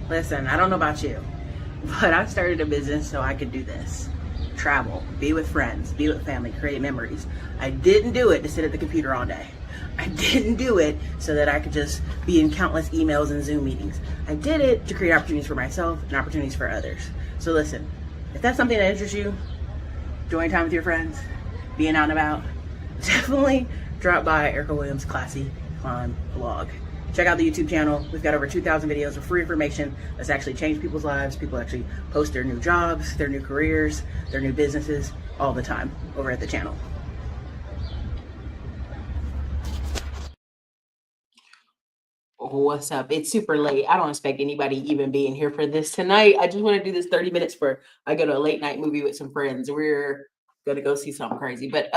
Listen, I don't know about you, but I started a business so I could do this. Travel, be with friends, be with family, create memories. I didn't do it to sit at the computer all day. I didn't do it so that I could just be in countless emails and Zoom meetings. I did it to create opportunities for myself and opportunities for others. So listen, if that's something that interests you, enjoying time with your friends, being out and about, definitely drop by Erica Williams' Classy Climb blog. Check out the YouTube channel. We've got over 2,000 videos of free information that's actually changed people's lives. People actually post their new jobs, their new careers, their new businesses all the time over at the channel. What's up? It's super late. I don't expect anybody even being here for this tonight. I just want to do this 30 minutes for I go to a late night movie with some friends. We're gonna go see something crazy. But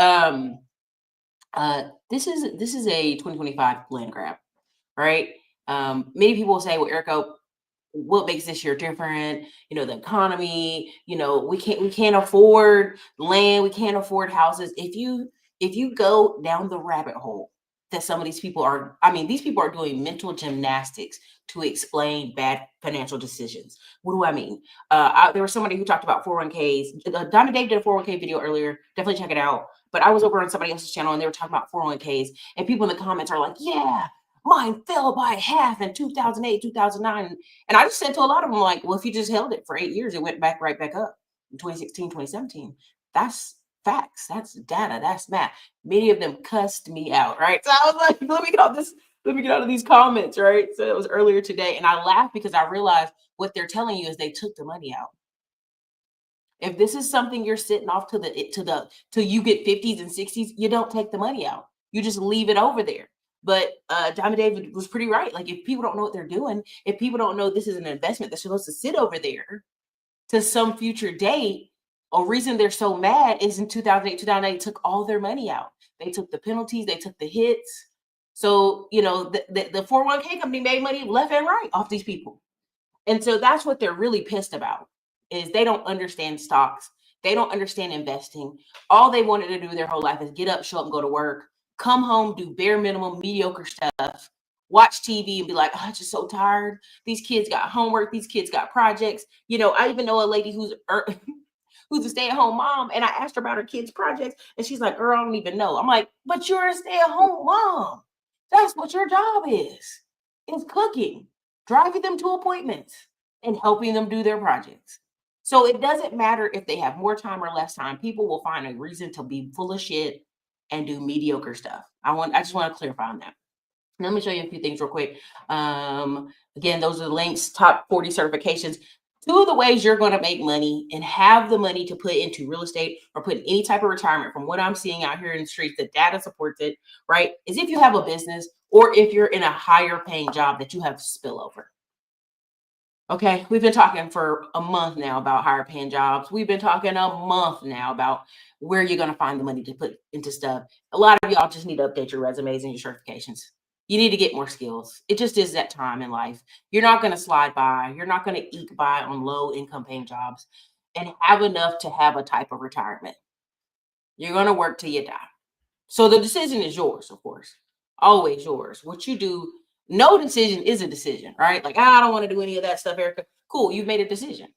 this is a 2025 land grab, right? Many people will say, well, Erica, what makes this year different? You know, the economy, you know, we can't afford land, we can't afford houses. If you go down the rabbit hole that some of these people are, I mean, these people are doing mental gymnastics to explain bad financial decisions. What do I mean? There was somebody who talked about 401ks. Donna Dave did a 401k video earlier. Definitely check it out. But I was over on somebody else's channel and they were talking about 401ks, and people in the comments are like, yeah, mine fell by half in 2008, 2009. And I just said to a lot of them, like, well, if you just held it for 8 years, it went back right back up in 2016, 2017. That's facts. That's data. That's math. Many of them cussed me out, right? So I was like, let me get out of these comments, right? So it was earlier today. And I laughed because I realized what they're telling you is they took the money out. If this is something you're sitting off till you get 50s and 60s, you don't take the money out. You just leave it over there. But Diamond David was pretty right. Like, if people don't know what they're doing, if people don't know this is an investment that's supposed to sit over there to some future date, a reason they're so mad is in 2008, 2008 took all their money out. They took the penalties, they took the hits. So, you know, the 401k company made money left and right off these people. And so that's what they're really pissed about, is they don't understand stocks. They don't understand investing. All they wanted to do their whole life is get up, show up, and go to work, come home, do bare minimum, mediocre stuff, watch TV and be like, oh, I'm just so tired. These kids got homework. These kids got projects. You know, I even know a lady who's a stay-at-home mom, and I asked her about her kids' projects, and she's like, girl, I don't even know. I'm like, but you're a stay-at-home mom. That's what your job is cooking, driving them to appointments, and helping them do their projects. So it doesn't matter if they have more time or less time. People will find a reason to be full of shit and do mediocre stuff. I just want to clarify on that. Let me show you a few things real quick. Again, those are the links, top 40 certifications. Two of the ways you're going to make money and have the money to put into real estate or put in any type of retirement, from what I'm seeing out here in the streets, the data supports it, right? Is if you have a business or if you're in a higher paying job that you have spillover. Okay, we've been talking for a month now about higher paying jobs. We've been talking a month now about where you're going to find the money to put into stuff. A lot of y'all just need to update your resumes and your certifications. You need to get more skills. It just is that time in life. You're not going to slide by. You're not going to eke by on low income paying jobs and have enough to have a type of retirement. You're going to work till you die. So the decision is yours, of course. Always yours. What you do, no decision is a decision, right? Like, I don't want to do any of that stuff, Erica. Cool, you've made a decision,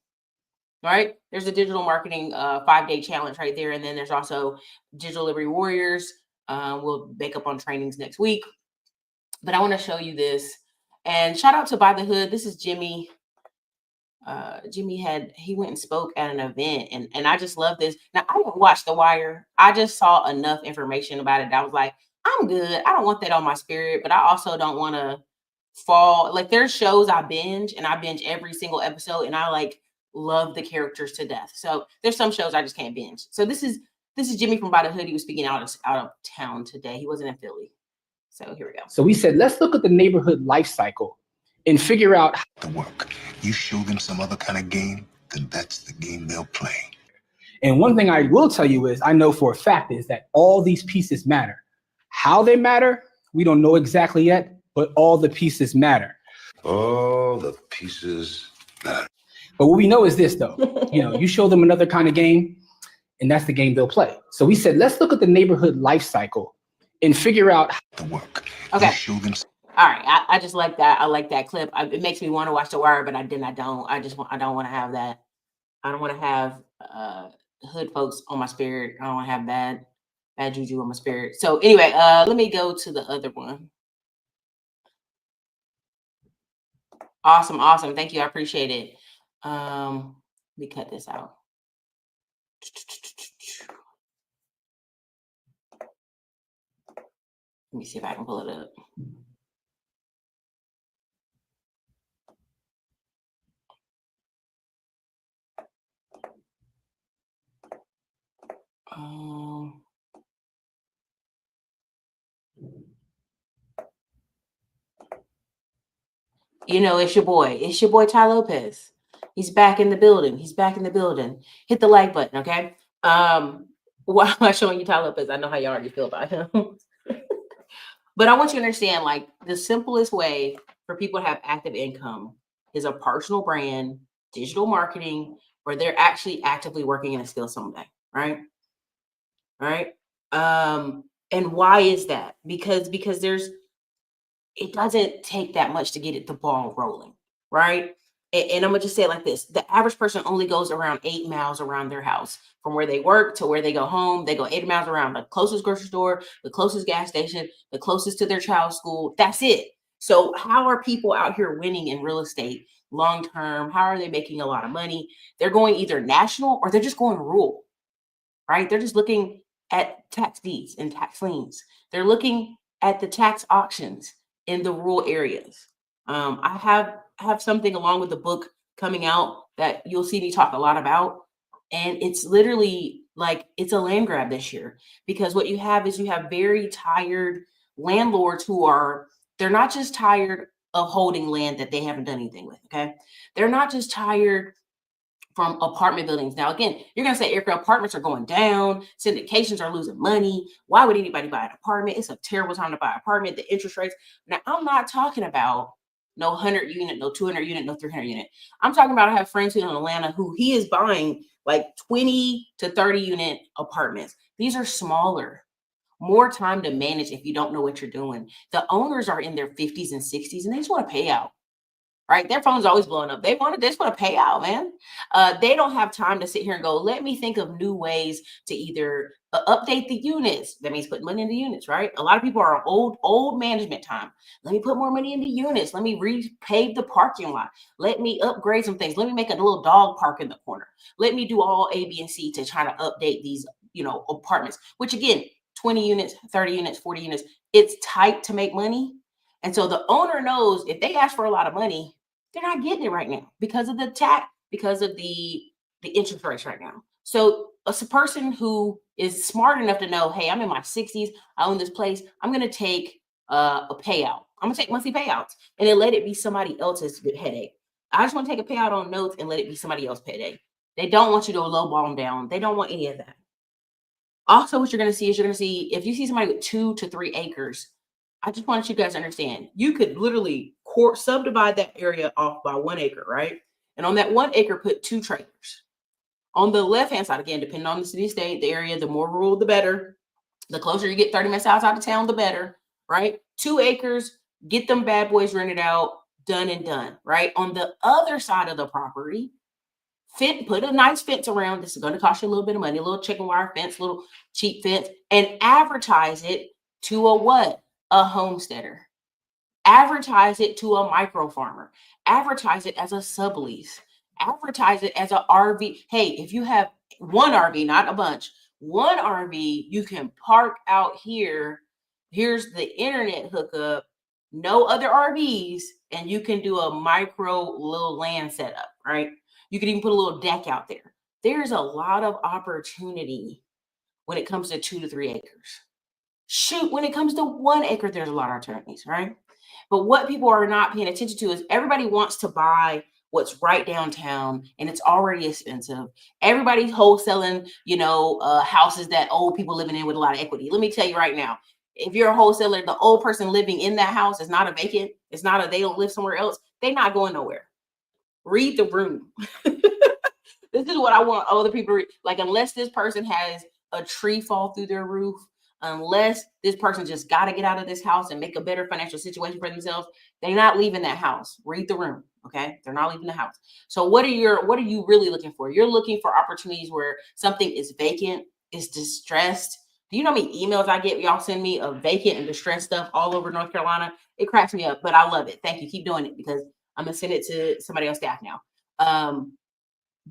right? There's a digital marketing 5-day challenge right there. And then there's also Digital Liberty Warriors. We'll make up on trainings next week. But I want to show you this. And shout out to By the Hood. This is Jimmy. Jimmy he went and spoke at an event. And I just love this. Now, I didn't watch The Wire. I just saw enough information about it. I was like, I'm good. I don't want that on my spirit. But I also don't want to fall. Like, there's shows I binge. And I binge every single episode. And I like love the characters to death. So there's some shows I just can't binge. So this is Jimmy from By the Hood. He was speaking out of town today. He wasn't in Philly. So here we go. So we said, let's look at the neighborhood life cycle and figure out how to work. You show them some other kind of game, then that's the game they'll play. And one thing I will tell you is, I know for a fact is that all these pieces matter. How they matter, we don't know exactly yet, but all the pieces matter. All the pieces matter. But what we know is this, though. You show them another kind of game, and that's the game they'll play. So we said, let's look at the neighborhood life cycle and figure out how to work. Okay. You show them. All right, I just like that. I like that clip. It makes me want to watch The Wire, but I don't. I don't want to have that. I don't want to have hood folks on my spirit. I don't want to have bad juju on my spirit. So anyway, let me go to the other one. Awesome, awesome. Thank you. I appreciate it. Let me cut this out. Let me see if I can pull it up. You know, it's your boy. It's your boy Tai Lopez. He's back in the building. He's back in the building. Hit the like button, okay? Why am I showing you Tai Lopez? I know how you already feel about him. But I want you to understand, like, the simplest way for people to have active income is a personal brand, digital marketing, where they're actually actively working in a skill someday, right? Right. And why is that? Because it doesn't take that much to get the ball rolling, right? And I'm gonna just say it like this: the average person only goes around 8 miles around their house, from where they work to where they go home. They go 8 miles around the closest grocery store, the closest gas station, the closest to their child's school. That's it. So how are people out here winning in real estate long term? How are they making a lot of money? They're going either national or they're just going rural, right? They're just looking at tax deeds and tax liens. They're looking at the tax auctions in the rural areas. I have something along with the book coming out that you'll see me talk a lot about, and it's literally like it's a land grab this year, because what you have is you have very tired landlords who are, they're not just tired of holding land that they haven't done anything with. Okay, they're not just tired from apartment buildings. Now, again, you're going to say, Erica, apartments are going down. Syndications are losing money. Why would anybody buy an apartment? It's a terrible time to buy an apartment. The interest rates. Now, I'm not talking about no 100 unit, no 200 unit, no 300 unit. I'm talking about, I have friends who in Atlanta who he is buying like 20 to 30 unit apartments. These are smaller, more time to manage if you don't know what you're doing. The owners are in their 50s and 60s and they just want to pay out. Right, their phone's always blowing up. They just want to pay out, man. They don't have time to sit here and go, let me think of new ways to either update the units. That means put money into units, right? A lot of people are on old management time. Let me put more money into units. Let me repave the parking lot. Let me upgrade some things. Let me make a little dog park in the corner. Let me do all A, B, and C to try to update these, apartments, which again, 20 units, 30 units, 40 units, it's tight to make money. And so the owner knows if they ask for a lot of money, they're not getting it right now because of the tax, because of the interest rates right now. So a person who is smart enough to know, hey, I'm in my 60s, I own this place, I'm going to take a payout. I'm going to take monthly payouts and then let it be somebody else's headache. I just want to take a payout on notes and let it be somebody else's headache. They don't want you to lowball them down. They don't want any of that. Also, what you're going to see is if you see somebody with 2 to 3 acres, I just want you guys to understand, you could literally subdivide that area off by 1 acre, right? And on that 1 acre, put 2 trailers. On the left-hand side, again, depending on the city, state, the area, the more rural, the better. The closer you get 30 minutes outside of town, the better, right? 2 acres, get them bad boys rented out, done and done, right? On the other side of the property, put a nice fence around. This is going to cost you a little bit of money, a little chicken wire fence, little cheap fence, and advertise it to a what? A homesteader. Advertise it to a micro farmer. Advertise it as a sublease. Advertise it as a RV. Hey, if you have one RV, not a bunch, one RV, you can park out here. Here's the internet hookup, no other RVs, and you can do a micro little land setup, right? You can even put a little deck out there. There's a lot of opportunity when it comes to 2 to 3 acres. Shoot, when it comes to 1 acre, there's a lot of opportunities, right? But what people are not paying attention to is everybody wants to buy what's right downtown and it's already expensive. Everybody's wholesaling, houses that old people living in with a lot of equity. Let me tell you right now, if you're a wholesaler, the old person living in that house is not a vacant. It's not they don't live somewhere else. They're not going nowhere. Read the room. This is what I want other people to read. Like, unless this person has a tree fall through their roof, unless this person just got to get out of this house and make a better financial situation for themselves, they're not leaving that house. Read the room. Okay. They're not leaving the house. So what are you really looking for? You're looking for opportunities where something is vacant, is distressed. Do you know how many emails I get? Y'all send me of vacant and distressed stuff all over North Carolina. It cracks me up, but I love it. Thank you. Keep doing it because I'm going to send it to somebody on staff now.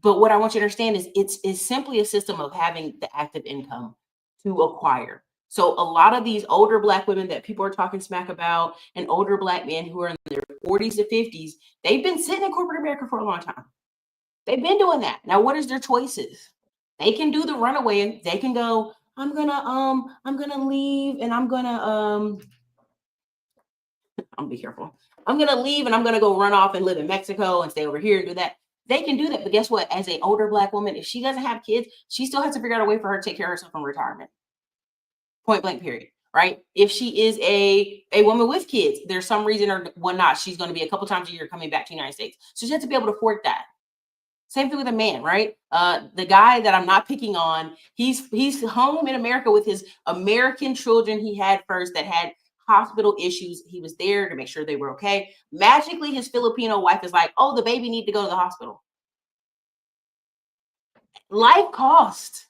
But what I want you to understand is it's simply a system of having the active income to acquire. So a lot of these older Black women that people are talking smack about and older Black men who are in their 40s to 50s, they've been sitting in corporate America for a long time. They've been doing that. Now, what is their choices? They can do the runaway. They can go, I'm gonna leave and I'm be careful. I'm gonna leave and I'm gonna go run off and live in Mexico and stay over here and do that. They can do that, but guess what? As an older Black woman, if she doesn't have kids, she still has to figure out a way for her to take care of herself in retirement. Point blank, period. Right? If she is a woman with kids, there's some reason or whatnot, she's going to be a couple times a year coming back to the United States. So she has to be able to afford that. Same thing with a man, right? The guy that I'm not picking on, he's home in America with his American children he had first that had hospital issues. He was there to make sure they were okay. Magically, his Filipino wife is like, oh, the baby need to go to the hospital. Life cost.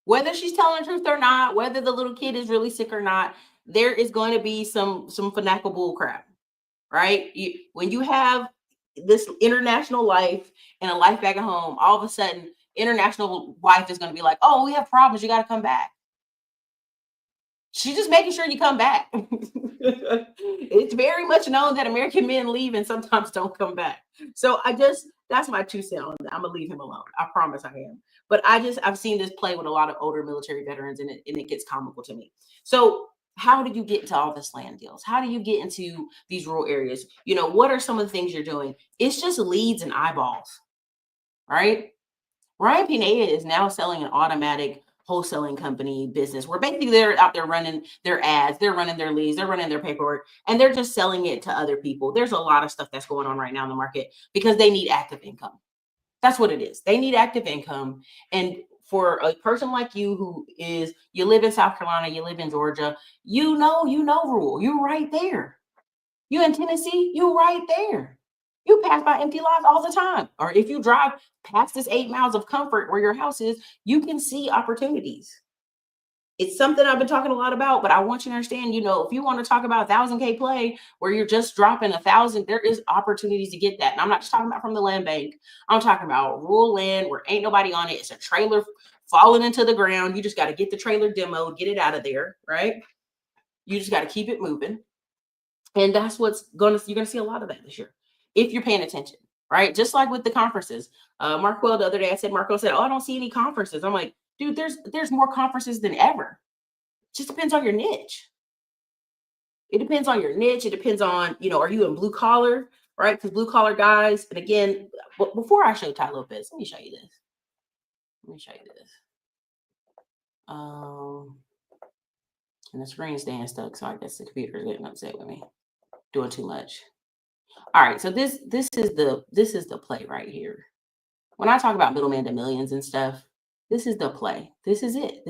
Whether she's telling the truth or not, whether the little kid is really sick or not, there is going to be some fanatical bull crap, right? When you have this international life and a life back at home, all of a sudden, international wife is going to be like, oh, we have problems. You got to come back. She's just making sure you come back. It's very much known that American men leave and sometimes don't come back. So that's my 2 cents on that. I'm going to leave him alone. I promise I am. But I've seen this play with a lot of older military veterans and it gets comical to me. So how did you get into all this land deals? How do you get into these rural areas? What are some of the things you're doing? It's just leads and eyeballs, right? Ryan Pineda is now selling an automatic wholesaling company business where basically they're out there running their ads, they're running their leads, they're running their paperwork, and they're just selling it to other people. There's a lot of stuff that's going on right now in the market because they need active income. That's what it is. They need active income. And for a person like you you live in South Carolina, you live in Georgia, you know rural. You're right there. You in Tennessee, you're right there. You pass by empty lots all the time. Or if you drive past this 8 miles of comfort where your house is, you can see opportunities. It's something I've been talking a lot about, but I want you to understand, if you want to talk about 1,000K play where you're just dropping 1,000, there is opportunities to get that. And I'm not just talking about from the land bank. I'm talking about rural land where ain't nobody on it. It's a trailer falling into the ground. You just got to get the trailer demoed, get it out of there, right? You just got to keep it moving. And that's you're going to see a lot of that this year if you're paying attention, right? Just like with the conferences. Markwell, the other day, Markwell said, oh, I don't see any conferences. I'm like, dude, there's more conferences than ever. It just depends on your niche. It depends on your niche. It depends on, are you in blue collar, right? Because blue collar guys, and again, before I show Tai Lopez, let me show you this. And the screen's staying stuck, so I guess the computer's getting upset with me, doing too much. All right, so this is the play right here. When I talk about middleman to millions and stuff, this is the play. This is it.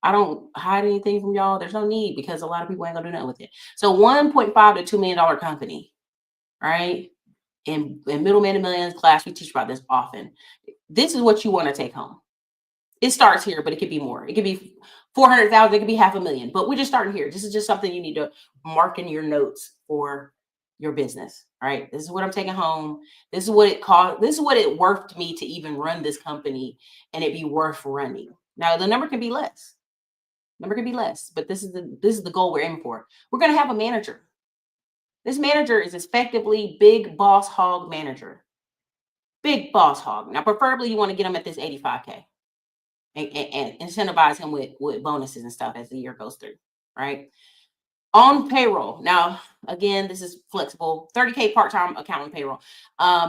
I don't hide anything from y'all. There's no need because a lot of people ain't gonna do nothing with it. So $1.5 to $2 million company, right? In middleman to millions class, we teach about this often. This is what you want to take home. It starts here, but it could be more. It could be 400,000. It could be $500,000. But we're just starting here. This is just something you need to mark in your notes for your business. All right. This is what I'm taking home. This is what it cost. This is what it worth me to even run this company and it be worth running. Now the number can be less. But this is the goal we're aiming for. We're going to have a manager. This manager is effectively big boss hog manager. Big boss hog. Now, preferably you want to get him at this 85K and incentivize him with bonuses and stuff as the year goes through, right? On payroll. Now, again, this is flexible, 30K part-time accounting payroll.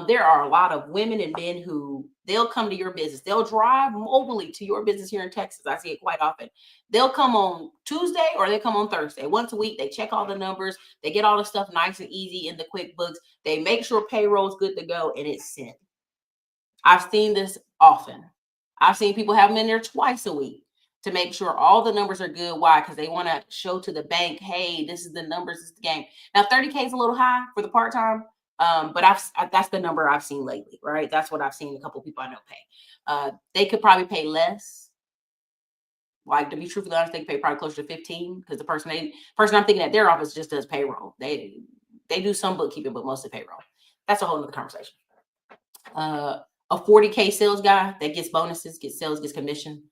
There are a lot of women and men who they'll come to your business. They'll drive mobily to your business here in Texas. I see it quite often. They'll come on Tuesday or they come on Thursday. Once a week, they check all the numbers. They get all the stuff nice and easy in the QuickBooks. They make sure payroll is good to go and it's sent. I've seen this often. I've seen people have them in there twice a week. to make sure all the numbers are good. Why? Because they want to show to the bank, hey, this is the numbers, this is the game. Now, 30K is a little high for the part-time, but that's the number I've seen lately, right? That's what I've seen a couple of people I know pay. They could probably pay less. Like, to be truthfully honest, they could pay probably closer to 15 because the person I'm thinking at their office just does payroll. They do some bookkeeping, but mostly payroll. That's a whole nother conversation. A 40K sales guy that gets bonuses, gets sales, gets commission.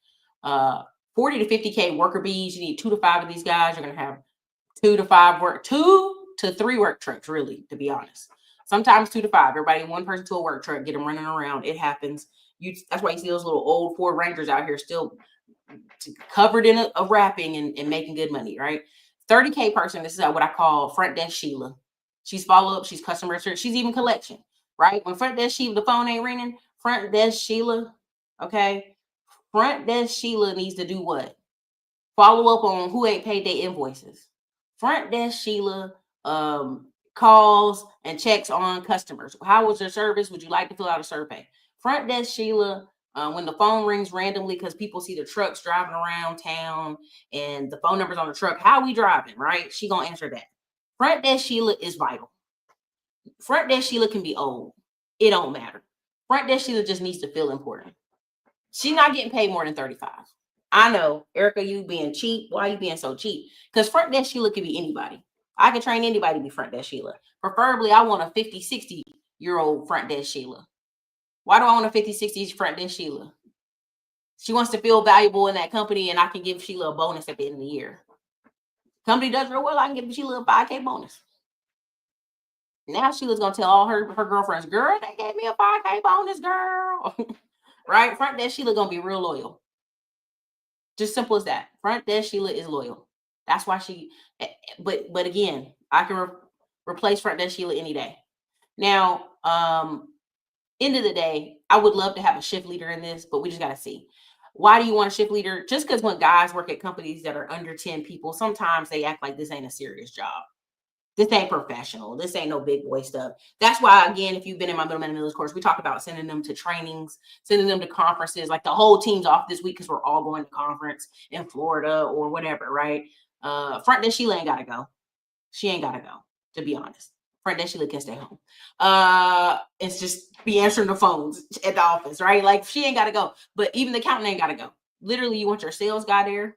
40 to 50K worker bees. You need 2 to 5 of these guys. You're going to have 2 to 3 work trucks, really, to be honest. Sometimes 2 to 5. Everybody, one person to a work truck, get them running around. It happens. That's why you see those little old Ford Rangers out here still covered in a wrapping and making good money, right? 30K person, this is what I call front desk Sheila. She's follow-up, she's customer service, she's even collection, right? When front desk Sheila, the phone ain't ringing, front desk Sheila, okay? Front desk Sheila needs to do what? Follow up on who ain't paid their invoices. Front desk Sheila calls and checks on customers. How was your service? Would you like to fill out a survey? Front desk Sheila, when the phone rings randomly because people see the trucks driving around town and the phone number's on the truck, how we driving, right? She gonna answer that. Front desk Sheila is vital. Front desk Sheila can be old. It don't matter. Front desk Sheila just needs to feel important. She's not getting paid more than 35. I know, Erica, you being cheap. Why are you being so cheap? Because front desk Sheila could be anybody. I can train anybody to be front desk Sheila. Preferably, I want a 50, 60-year-old front desk Sheila. Why do I want a 50, 60 front desk Sheila? She wants to feel valuable in that company, and I can give Sheila a bonus at the end of the year. Company does real well, I can give Sheila a 5K bonus. Now Sheila's going to tell all her girlfriends, girl, they gave me a 5K bonus, girl. Right? Front desk Sheila going to be real loyal. Just simple as that. Front desk Sheila is loyal. That's why but again, I can replace front desk Sheila any day. Now, end of the day, I would love to have a shift leader in this, but we just got to see. Why do you want a shift leader? Just because when guys work at companies that are under 10 people, sometimes they act like this ain't a serious job. This ain't professional. This ain't no big boy stuff. That's why, again, if you've been in my Middleman and Mills course, we talk about sending them to trainings, sending them to conferences. Like the whole team's off this week because we're all going to conference in Florida or whatever, right? Front desk Sheila ain't got to go. She ain't got to go, to be honest. Front desk Sheila can stay home. It's just be answering the phones at the office, right? Like she ain't got to go. But even the accountant ain't got to go. Literally, you want your sales guy there,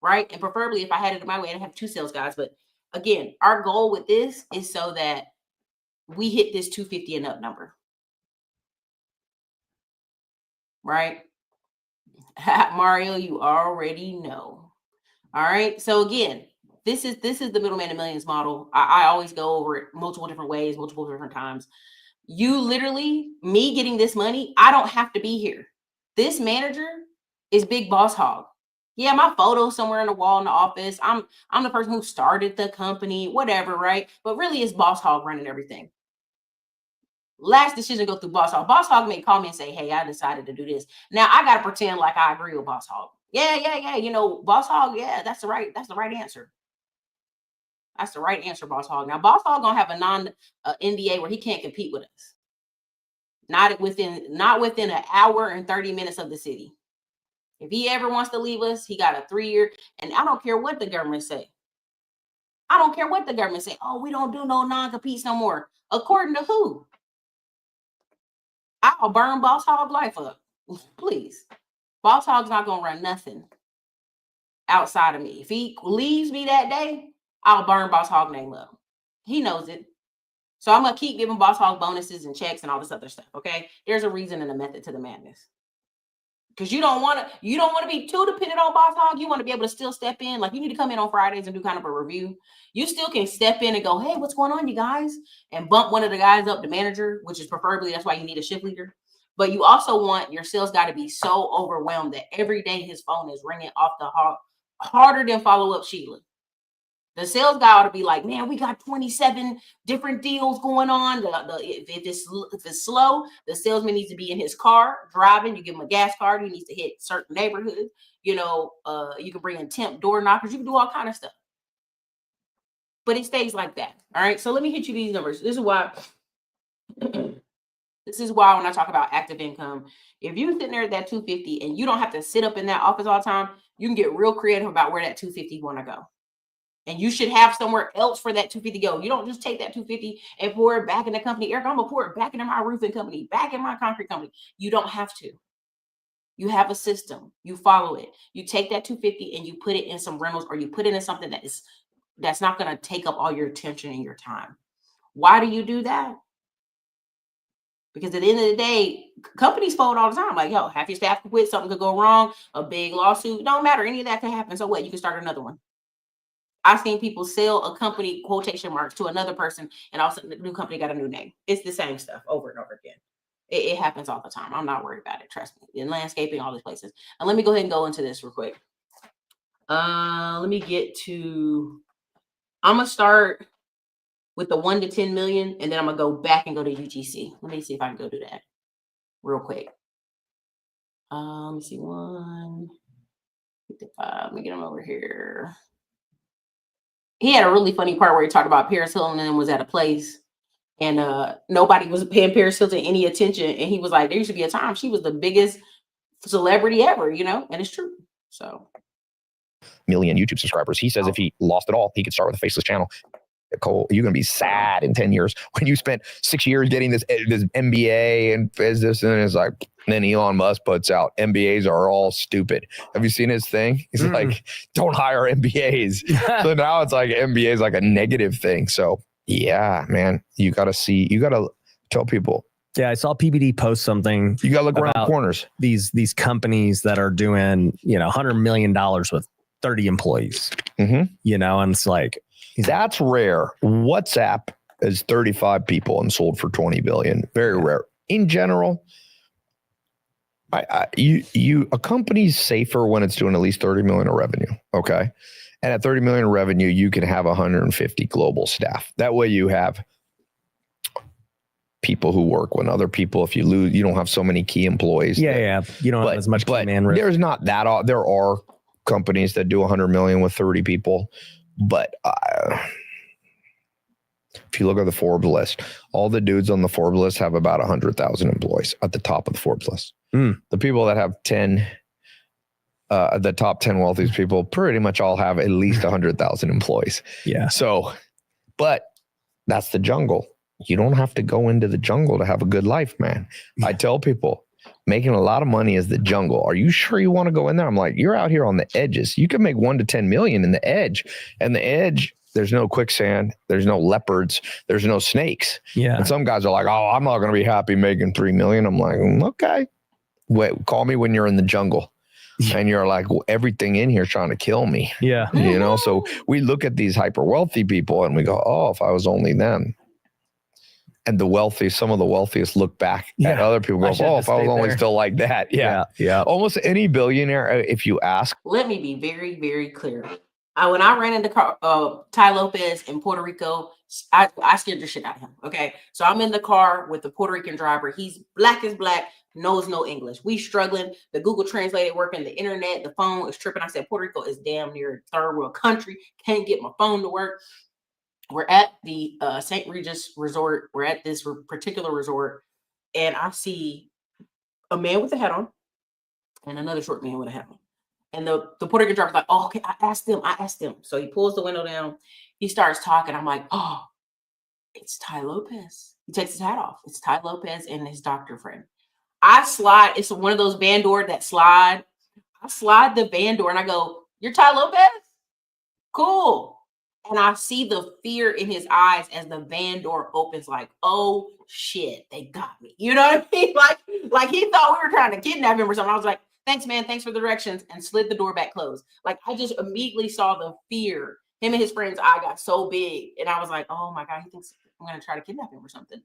right? And preferably, if I had it in my way, I'd have 2 sales guys. But again, our goal with this is so that we hit this 250 and up number, right? Mario, you already know. All right. So again, this is the Middleman and Millions model. I always go over it multiple different ways, multiple different times. You literally, me getting this money, I don't have to be here. This manager is Big Boss Hog. Yeah, my photo's somewhere on the wall in the office. I'm the person who started the company, whatever, right? But really, it's Boss Hog running everything. Last decision go through Boss Hog. Boss Hog may call me and say, hey, I decided to do this. Now I gotta pretend like I agree with Boss Hog. Yeah. You know, Boss Hog, yeah, that's the right answer. That's the right answer, Boss Hog. Now, Boss Hog gonna have a non-NDA where he can't compete with us. Not within an hour and 30 minutes of the city. If he ever wants to leave us, he got a 3-year, and I don't care what the government say. Oh, we don't do no non-competes no more. According to who? I'll burn Boss Hog life up. Please. Boss Hog's not gonna run nothing outside of me. If he leaves me that day, I'll burn Boss Hog name up. He knows it. So I'm gonna keep giving Boss Hog bonuses and checks and all this other stuff. Okay. There's a reason and a method to the madness. Because you don't want to be too dependent on Boss Hog. You want to be able to still step in. Like you need to come in on Fridays and do kind of a review. You still can step in and go, hey, what's going on, you guys? And bump one of the guys up to manager, which is preferably, that's why you need a shift leader. But you also want your sales guy to be so overwhelmed that every day his phone is ringing off the heart, harder than follow-up Sheila. The sales guy ought to be like, man, we got 27 different deals going on. If it's slow, the salesman needs to be in his car driving. You give him a gas card. He needs to hit certain neighborhoods. You know, you can bring in temp door knockers. You can do all kind of stuff. But it stays like that. All right. So let me hit you these numbers. This is why when I talk about active income, if you're sitting there at that 250 and you don't have to sit up in that office all the time, You can get real creative about where that 250 want to go. And you should have somewhere else for that 250 go. You don't just take that 250 and pour it back in the company. Eric, I'm gonna pour it back into my roofing company, back in my concrete company. You don't have to. You have a system. You follow it. You take that 250 and you put it in some rentals, or you put it in something that's not going to take up all your attention and your time. Why do you do that? Because at the end of the day, companies fold all the time. Like, yo, half your staff could quit, something could go wrong, a big lawsuit, don't matter. Any of that could happen. So what? You can start another one. I've seen people sell a company, quotation marks, to another person, and all of a sudden the new company got a new name. It's the same stuff over and over again. It happens all the time. I'm not worried about it. Trust me. In landscaping, all these places. And let me go ahead and go into this real quick. Let me get to, I'm going to start with the 1 to 10 million, and then I'm going to go back and go to UGC. Let me see if I can go do that real quick. Let me see, 1, 55. Let me get him over here. He had a really funny part where he talked about Paris Hilton and was at a place, and nobody was paying Paris Hilton any attention. And he was like, there used to be a time she was the biggest celebrity ever, you know, and it's true. So, million YouTube subscribers. He says if he lost it all, he could start with a faceless channel. Cole, you're going to be sad in 10 years when you spent 6 years getting this MBA and business. And it's like, then Elon Musk puts out, MBAs are all stupid. Have you seen his thing? He's like, don't hire MBAs. So now it's like MBA is like a negative thing. So yeah, man, you got to tell people. Yeah, I saw PBD post something. You got to look around corners. These companies that are doing, $100 million with 30 employees, and it's like, that's rare. WhatsApp is 35 people and sold for 20 billion. Very rare. In general, a company's safer when it's doing at least 30 million of revenue. Okay. And at 30 million of revenue, you can have 150 global staff. That way you have people who work when other people, if you lose, you don't have so many key employees. Yeah. You don't have as much key man risk. There's not that. There are companies that do 100 million with 30 people. But if you look at the Forbes list, all the dudes on the Forbes list have about 100,000 employees at the top of the Forbes list. The people that have 10, the top 10 wealthiest people pretty much all have at least 100,000 employees. Yeah. So, but that's the jungle. You don't have to go into the jungle to have a good life, man. I tell people, making a lot of money is the jungle. Are you sure you want to go in there? I'm like, you're out here on the edges. You can make 1 to 10 million in the edge. And the edge, there's no quicksand. There's no leopards. There's no snakes. Yeah. And some guys are like, oh, I'm not going to be happy making 3 million. I'm like, okay. Wait, call me when you're in the jungle. And you're like, well, everything in here is trying to kill me. Yeah. So we look at these hyper wealthy people and we go, oh, if I was only them. And some of the wealthiest look back at other people and go, oh, if I was only still like that. Yeah. Almost any billionaire, if you ask. Let me be very, very clear. When I ran into Tai Lopez in Puerto Rico, I scared the shit out of him. Okay. So I'm in the car with the Puerto Rican driver. He's black as black, knows no English. We struggling. The Google Translate working, the internet, the phone is tripping. I said, Puerto Rico is damn near a third world country. Can't get my phone to work. We're at the St. Regis Resort. We're at this particular resort, and I see a man with a hat on and another short man with a hat on. And the Puerto Rican driver's like, oh, okay, I asked them. So he pulls the window down. He starts talking. I'm like, oh, it's Tai Lopez. He takes his hat off. It's Tai Lopez and his doctor friend. I slide. It's one of those van door that slide. I slide the van door and I go, you're Tai Lopez? Cool. And I see the fear in his eyes as the van door opens, like, oh shit, they got me. You know what I mean? Like he thought we were trying to kidnap him or something. I was like, thanks, man. Thanks for the directions, and slid the door back closed. Like I just immediately saw the fear. Him and his friend's eye got so big. And I was like, oh my God, he thinks I'm going to try to kidnap him or something.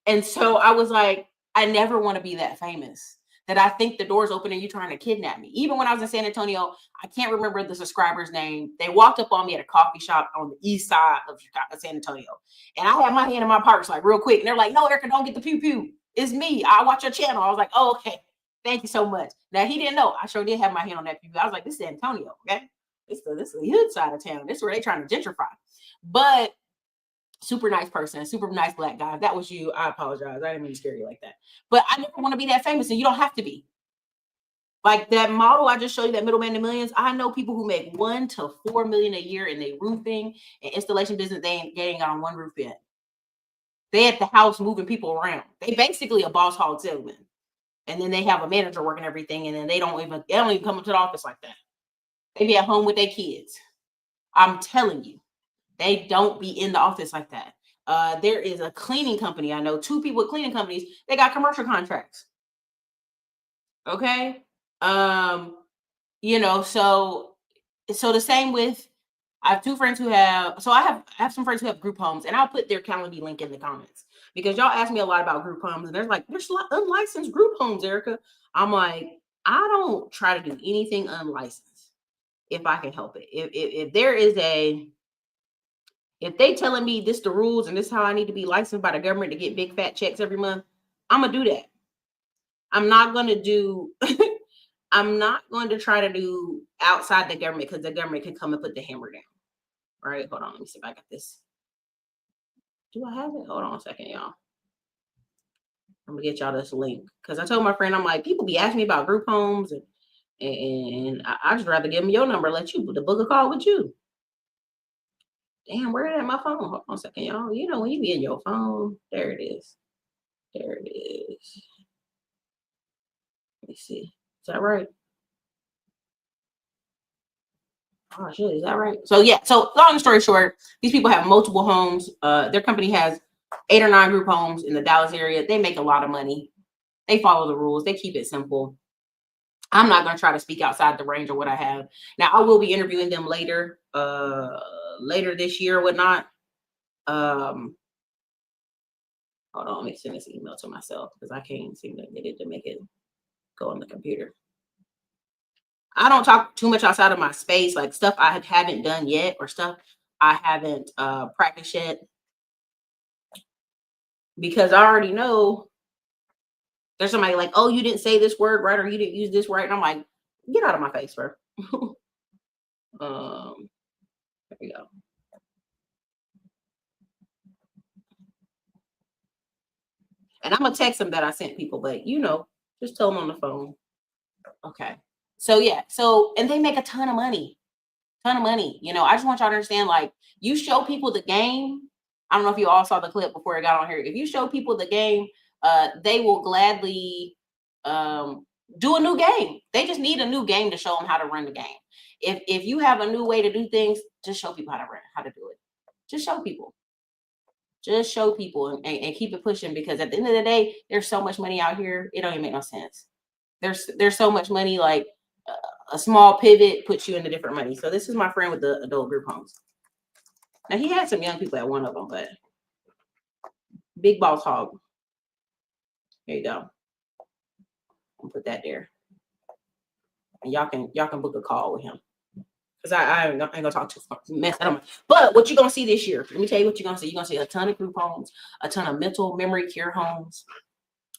And so I was like, I never want to be that famous that I think the door's open and you trying to kidnap me. Even when I was in San Antonio, I can't remember the subscriber's name. They walked up on me at a coffee shop on the east side of San Antonio. And I had my hand in my pockets like real quick. And they're like, no, Erica, don't get the pew pew. It's me. I watch your channel. I was like, oh, okay. Thank you so much. Now he didn't know. I sure did have my hand on that pew pew. I was like, this is San Antonio, okay? This is the hood side of town. This is where they're trying to gentrify. But super nice person, super nice black guy. If that was you, I apologize. I didn't mean to scare you like that. But I never want to be that famous, and you don't have to be. Like that model I just showed you, that Middleman to Millions. I know people who make $1 to $4 million a year in their roofing and installation business. They ain't got on one roof yet. They at the house moving people around. They basically a boss hog salesman. And then they have a manager working everything, and then they don't even come into the office like that. They be at home with their kids. I'm telling you, they don't be in the office like that. There is a cleaning company. I know 2 people with cleaning companies. They got commercial contracts. Okay. You know, so the same with, I have 2 friends who have, so I have some friends who have group homes, and I'll put their Calendly link in the comments because y'all ask me a lot about group homes, and there's unlicensed group homes, Erica. I'm like, I don't try to do anything unlicensed if I can help it. If there is if they telling me this the rules and this how I need to be licensed by the government to get big fat checks every month, I'm gonna do that. I'm not going to do I'm not going to try to do outside the government because the government can come and put the hammer down. All right, hold on. Let me see if I got this. Do I have it? Hold on a second, y'all. I'm gonna get y'all this link because I told my friend, I'm like, people be asking me about group homes, and I just rather give them your number, let you book a call with you. Damn, where is my phone? Hold on a second, y'all. You know when you be in your phone, there it is. There it is. Let me see. Is that right? Oh shit, is that right? So yeah, so long story short, these people have multiple homes. Their company has 8 or 9 group homes in the Dallas area. They make a lot of money. They follow the rules. They keep it simple. I'm not going to try to speak outside the range of what I have. Now, I will be interviewing them later this year or whatnot. Hold on, let me send this email to myself because I can't seem to get it to make it go on the computer. I don't talk too much outside of my space, like stuff I haven't done yet or stuff I haven't practiced yet, because I already know there's somebody like, oh, you didn't say this word right, or you didn't use this right. And I'm like, get out of my face, bro. There we go. And I'm gonna text them that I sent people, but you know, just tell them on the phone. Okay. So yeah, and they make a ton of money. You know, I just want y'all to understand, like, you show people the game. I don't know if you all saw the clip before it got on here. If you show people the game, they will gladly do a new game. They just need a new game to show them how to run the game. If you have a new way to do things, just show people how to do it. Just show people. And keep it pushing, because at the end of the day, there's so much money out here. It don't even make no sense. There's so much money, like a small pivot puts you into different money. So this is my friend with the adult group homes. Now he had some young people at one of them, but big boss hog. There you go. I'll put that there. And y'all can book a call with him. Because I ain't gonna talk too mess. But what you're gonna see this year, let me tell you what you're gonna see. You're gonna see a ton of group homes, a ton of mental memory care homes,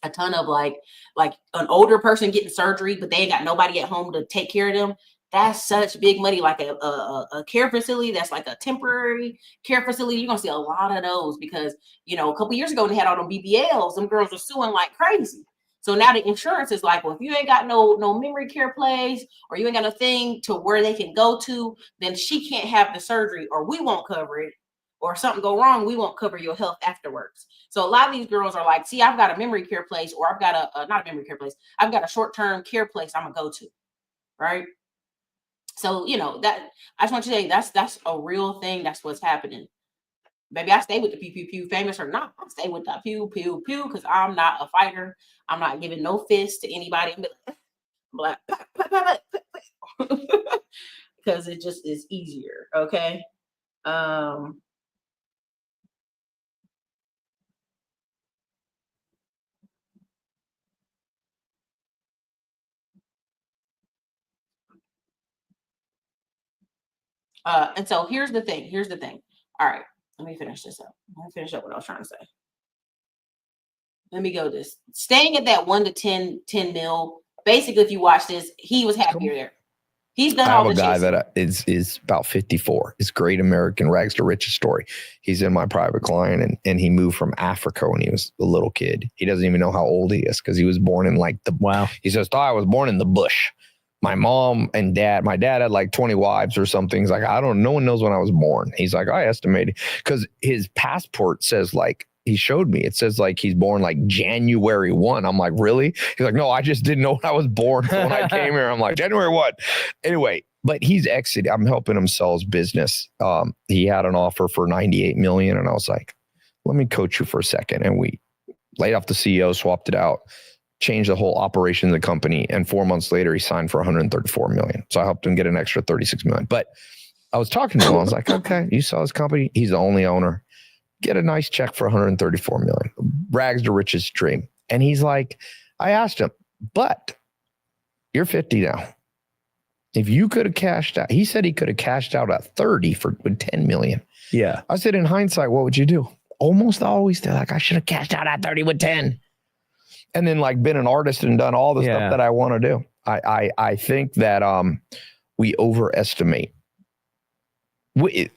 a ton of like an older person getting surgery, but they ain't got nobody at home to take care of them. That's such big money. Like a care facility that's like a temporary care facility. You're gonna see a lot of those because, you know, a couple years ago when they had all them BBLs, them girls were suing like crazy. So now the insurance is like, well, if you ain't got no memory care place, or you ain't got a thing to where they can go to, then she can't have the surgery, or we won't cover it, or something go wrong, we won't cover your health afterwards. So a lot of these girls are like, see, I've got a memory care place, or I've got not a memory care place, I've got a short-term care place I'm gonna go to, right? So, you know, that I just want you to say that's a real thing. That's what's happening. Baby, I stay with the pew, pew, pew, famous or not. I stay with the pew, pew, pew, because I'm not a fighter. I'm not giving no fist to anybody. I'm like, because it just is easier. Okay. And so here's the thing. All right, let me finish this up. Let me finish up what I was trying to say. Let me go this. Staying at that 1 to 10 mil. Basically, if you watch this, he was happier there. He's done I all have a the guy chasing. that is about 54. It's Great American Rags to Riches story. He's in my private client, and he moved from Africa when he was a little kid. He doesn't even know how old he is because he was born in like he says, I was born in the bush. My mom and dad, my dad had like 20 wives or something. He's like, no one knows when I was born. He's like, I estimated, because his passport says like, he showed me, it says like he's born like January 1. I'm like, really? He's like, no, I just didn't know when I was born. So when I came here, I'm like, January 1. Anyway, but he's exited. I'm helping him sell his business. He had an offer for 98 million. And I was like, let me coach you for a second. And we laid off the CEO, swapped it out, changed the whole operation of the company. And 4 months later, he signed for 134 million. So I helped him get an extra 36 million. But I was talking to him. I was like, okay, you saw his company. He's the only owner. Get a nice check for 134 million. Rags to riches dream. And he's like, I asked him, but you're 50 now. If you could have cashed out, he said he could have cashed out at 30 with 10 million. Yeah. I said, in hindsight, what would you do? Almost always they're like, I should have cashed out at 30 with 10. And then like been an artist and done all the stuff that I want to do. I think that we overestimate.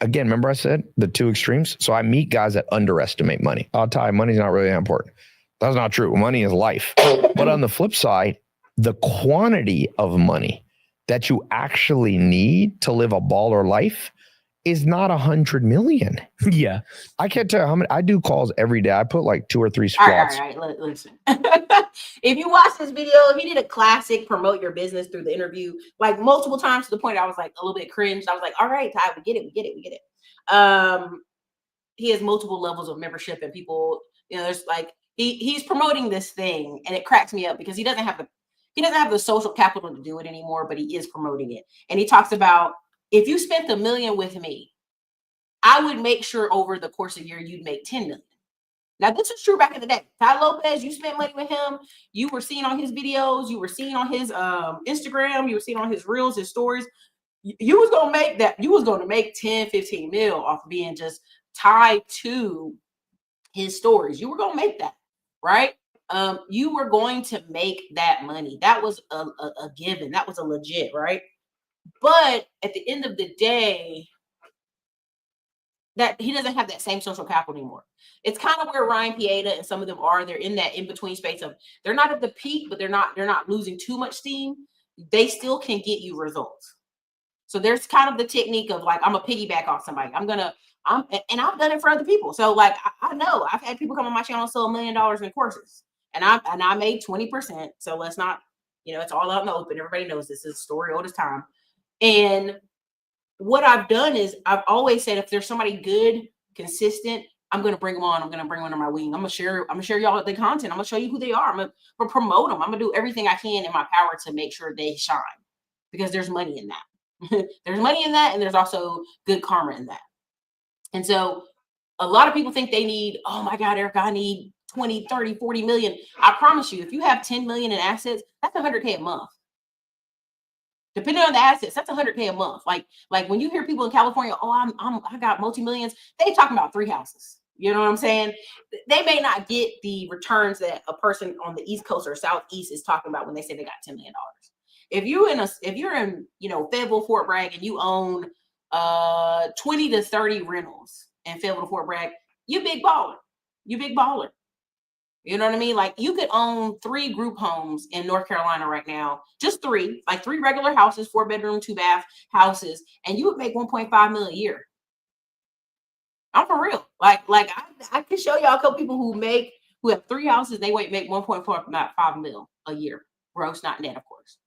Again, remember I said the two extremes? So I meet guys that underestimate money. I'll tell you, money's not really that important. That's not true. Money is life. But on the flip side, the quantity of money that you actually need to live a baller life is not 100 million. Yeah. I can't tell you how many. I do calls every day. I put like 2 or 3 squats. All right. Listen. If you watch this video, if he did a classic promote your business through the interview, like multiple times to the point I was like a little bit cringed. I was like, all right, Ty, we get it. He has multiple levels of membership and people, there's like, he's promoting this thing and it cracks me up because he doesn't have the social capital to do it anymore, but he is promoting it. And he talks about, if you spent $1 million with me, I would make sure over the course of a year, you'd make 10 million. Now, this is true back in the day. Tai Lopez, you spent money with him. You were seen on his videos. You were seen on his Instagram. You were seen on his reels, his stories. You was going to make that. You was going to make 10, 15 mil off being just tied to his stories. You were going to make that, right? You were going to make that money. That was a given. That was a legit, right? But at the end of the day, that he doesn't have that same social capital anymore. It's kind of where Ryan Pieta and some of them are. They're in that in-between space of they're not at the peak, but they're not losing too much steam. They still can get you results. So there's kind of the technique of like, I'm a piggyback off somebody. And I've done it for other people. So like, I know I've had people come on my channel and sell $1 million in courses and I made 20%. So let's not, it's all out in the open. Everybody knows this is a story old as time. And what I've done is I've always said, if there's somebody good, consistent, I'm going to bring them on. I'm going to bring one under my wing. I'm going to share y'all the content. I'm going to show you who they are. I'm going to promote them. I'm going to do everything I can in my power to make sure they shine because there's money in that. There's money in that. And there's also good karma in that. And so a lot of people think they need, oh my God, Erica, I need 20, 30, 40 million. I promise you, if you have 10 million in assets, that's $100K a month. Depending on the assets, that's $100K a month. Like when you hear people in California, oh, I got multi-millions, they talking about 3 houses. You know what I'm saying? They may not get the returns that a person on the East Coast or Southeast is talking about when they say they got $10 million. If you're in Fayetteville, Fort Bragg, and you own 20 to 30 rentals in Fayetteville, Fort Bragg, you big baller. You big baller. You know what I mean? Like you could own 3 group homes in North Carolina right now, just 3, like 3 regular houses, 4-bedroom, 2-bath houses, and you would make 1.5 million a year. I'm for real. Like I can show y'all a couple people who have 3 houses, they make 1.5 million a year, gross, not net, of course.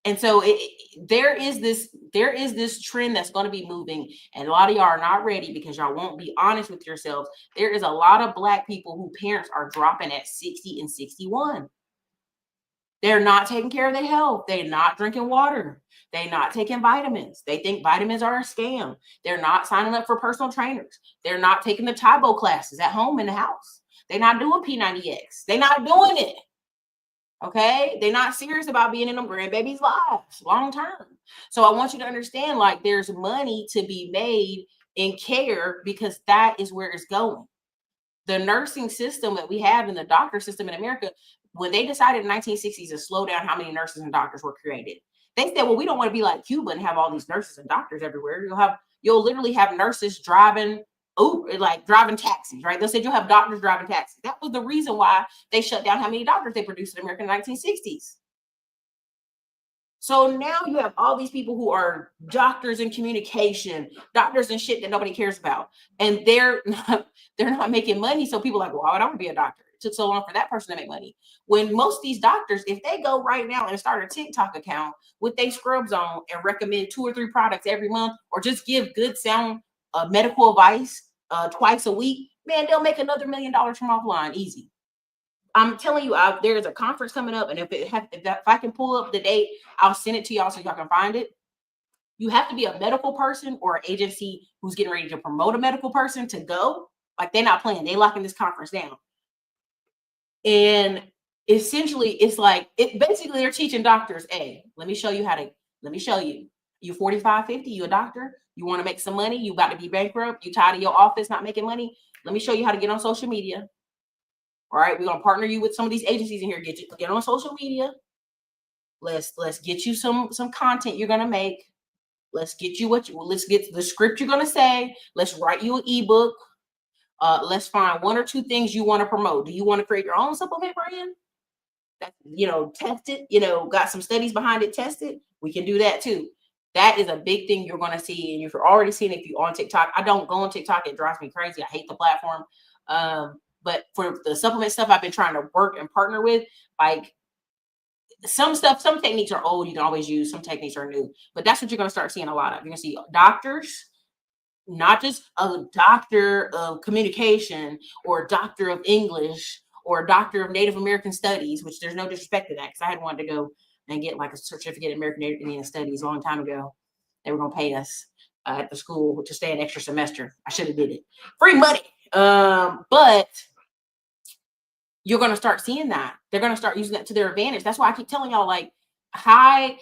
And so there is this trend that's going to be moving, and a lot of y'all are not ready because y'all won't be honest with yourselves. There is a lot of Black people who parents are dropping at 60 and 61. They're not taking care of their health. They're not drinking water. They're not taking vitamins. They think vitamins are a scam. They're not signing up for personal trainers. They're not taking the Tybo classes at home in the house. They're not doing P90X. They're not doing it. Okay, they're not serious about being in them grandbabies' lives long term. So I want you to understand, like, there's money to be made in care because that is where it's going. The nursing system that we have in the doctor system in America, when they decided in the 1960s to slow down how many nurses and doctors were created, They said, well, we don't want to be like Cuba and have all these nurses and doctors everywhere. You'll literally have nurses driving taxis, right? They said you'll have doctors driving taxis. That was the reason why they shut down how many doctors they produced in America in the 1960s. So now you have all these people who are doctors in communication, doctors in shit that nobody cares about, and they're not making money. So people are like, well, why would I want to be a doctor? It took so long for that person to make money. When most of these doctors, if they go right now and start a TikTok account with their scrubs on and recommend 2 or 3 products every month, or just give good sound medical advice twice a week, man, they'll make another $1 million from offline easy. I'm telling you, there's a conference coming up, and if I can pull up the date, I'll send it to y'all so y'all can find it. You have to be a medical person or an agency who's getting ready to promote a medical person to go. Like, they're not playing. They locking this conference down. And essentially, it's like, basically they're teaching doctors, hey, let me show you. You 45, 50, you a doctor, you want to make some money, you about to be bankrupt, you tired of your office not making money. Let me show you how to get on social media. All right, we're gonna partner you with some of these agencies in here. Get on social media. Let's get you some content you're gonna make. Let's get the script you're gonna say. Let's write you an ebook. Let's find 1 or 2 things you want to promote. Do you want to create your own supplement brand? Test it. Got some studies behind it. Test it. We can do that too. That is a big thing you're gonna see, and you're already seeing it if you're on TikTok. I don't go on TikTok; it drives me crazy. I hate the platform. But for the supplement stuff, I've been trying to work and partner with, like, some techniques are old, you can always use, some techniques are new, but that's what you're going to start seeing a lot of. You're going to see doctors, not just a doctor of communication or a doctor of English or a doctor of Native American studies, which there's no disrespect to that, because I had wanted to go and get like a certificate in American Native Indian studies a long time ago. They were going to pay us at the school to stay an extra semester. I should have did it. Free money. But you're going to start seeing that. They're going to start using that to their advantage. That's why I keep telling y'all, like, a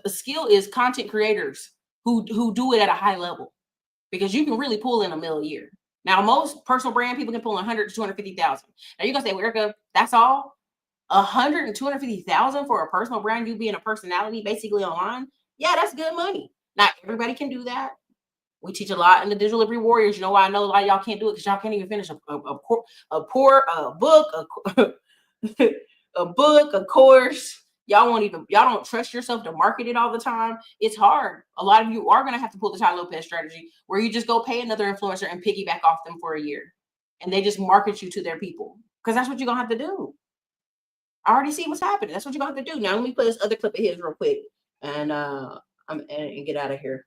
skill is content creators who do it at a high level, because you can really pull in $1 million a year. Now, most personal brand people can pull in 100 to 250,000. Now you're going to say, well, Erica, that's all? 100 and 250,000 for a personal brand, you being a personality basically online? Yeah, that's good money. Not everybody can do that. We teach a lot in the Digital Liberty Warriors. You know why I know a lot of y'all can't do it? Because y'all can't even finish a book, a course. Y'all don't trust yourself to market it all the time. It's hard. A lot of you are going to have to pull the Tai Lopez strategy, where you just go pay another influencer and piggyback off them for a year. And they just market you to their people. Because that's what you're going to have to do. I already see what's happening. That's what you're going to have to do. Now, let me play this other clip of his real quick and get out of here.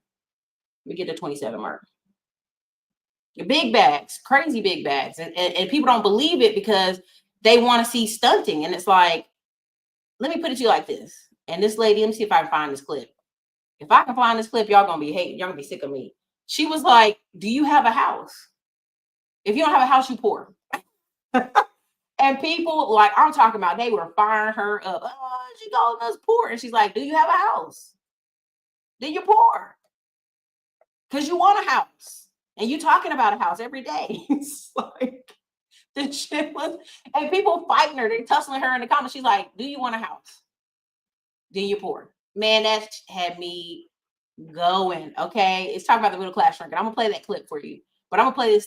We get the 27 mark. The big bags, crazy big bags. And people don't believe it because they want to see stunting. And it's like, let me put it to you like this. And this lady, let me see if I can find this clip. If I can find this clip, y'all gonna be hating. Y'all gonna be sick of me. She was like, do you have a house? If you don't have a house, you poor. And people, like, I'm talking about, they were firing her up. Oh, she calling us poor. And she's like, do you have a house? Then you're poor. Because you want a house, and you talking about a house every day. It's like, the shit was, and people fighting her, they tussling her in the comments. She's like, do you want a house? Then you're poor. Man, that had me going. Okay, it's talking about the middle class shrinking. I'm gonna play that clip for you, but I'm gonna play this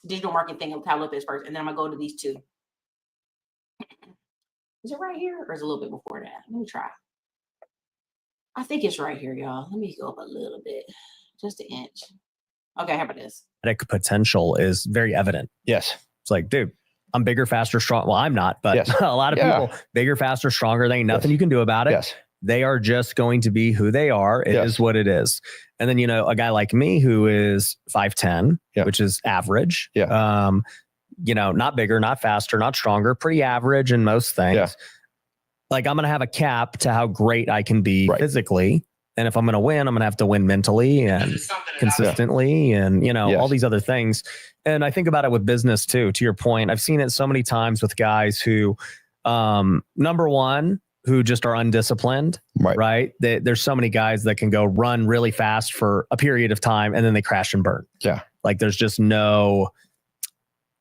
digital marketing thing of Tai Lopez first, and then I'm gonna go to these two. Is it right here, or is it a little bit before that? Let me try. I think it's right here, y'all. Let me go up a little bit, just an inch. Okay, how about this? Potential is very evident. Yes. It's like, dude, I'm bigger, faster, strong. Well, I'm not, but yes. A lot of people, bigger, faster, stronger. There ain't nothing you can do about it. Yes. They are just going to be who they are. It is what it is. And then, a guy like me who is 5'10", which is average. Not bigger, not faster, not stronger, pretty average in most things. Yeah. Like, I'm going to have a cap to how great I can be physically. And if I'm going to win, I'm going to have to win mentally and consistently and, all these other things. And I think about it with business too, to your point. I've seen it so many times with guys who, number one, who just are undisciplined, right? There's so many guys that can go run really fast for a period of time and then they crash and burn. Yeah. Like, there's just no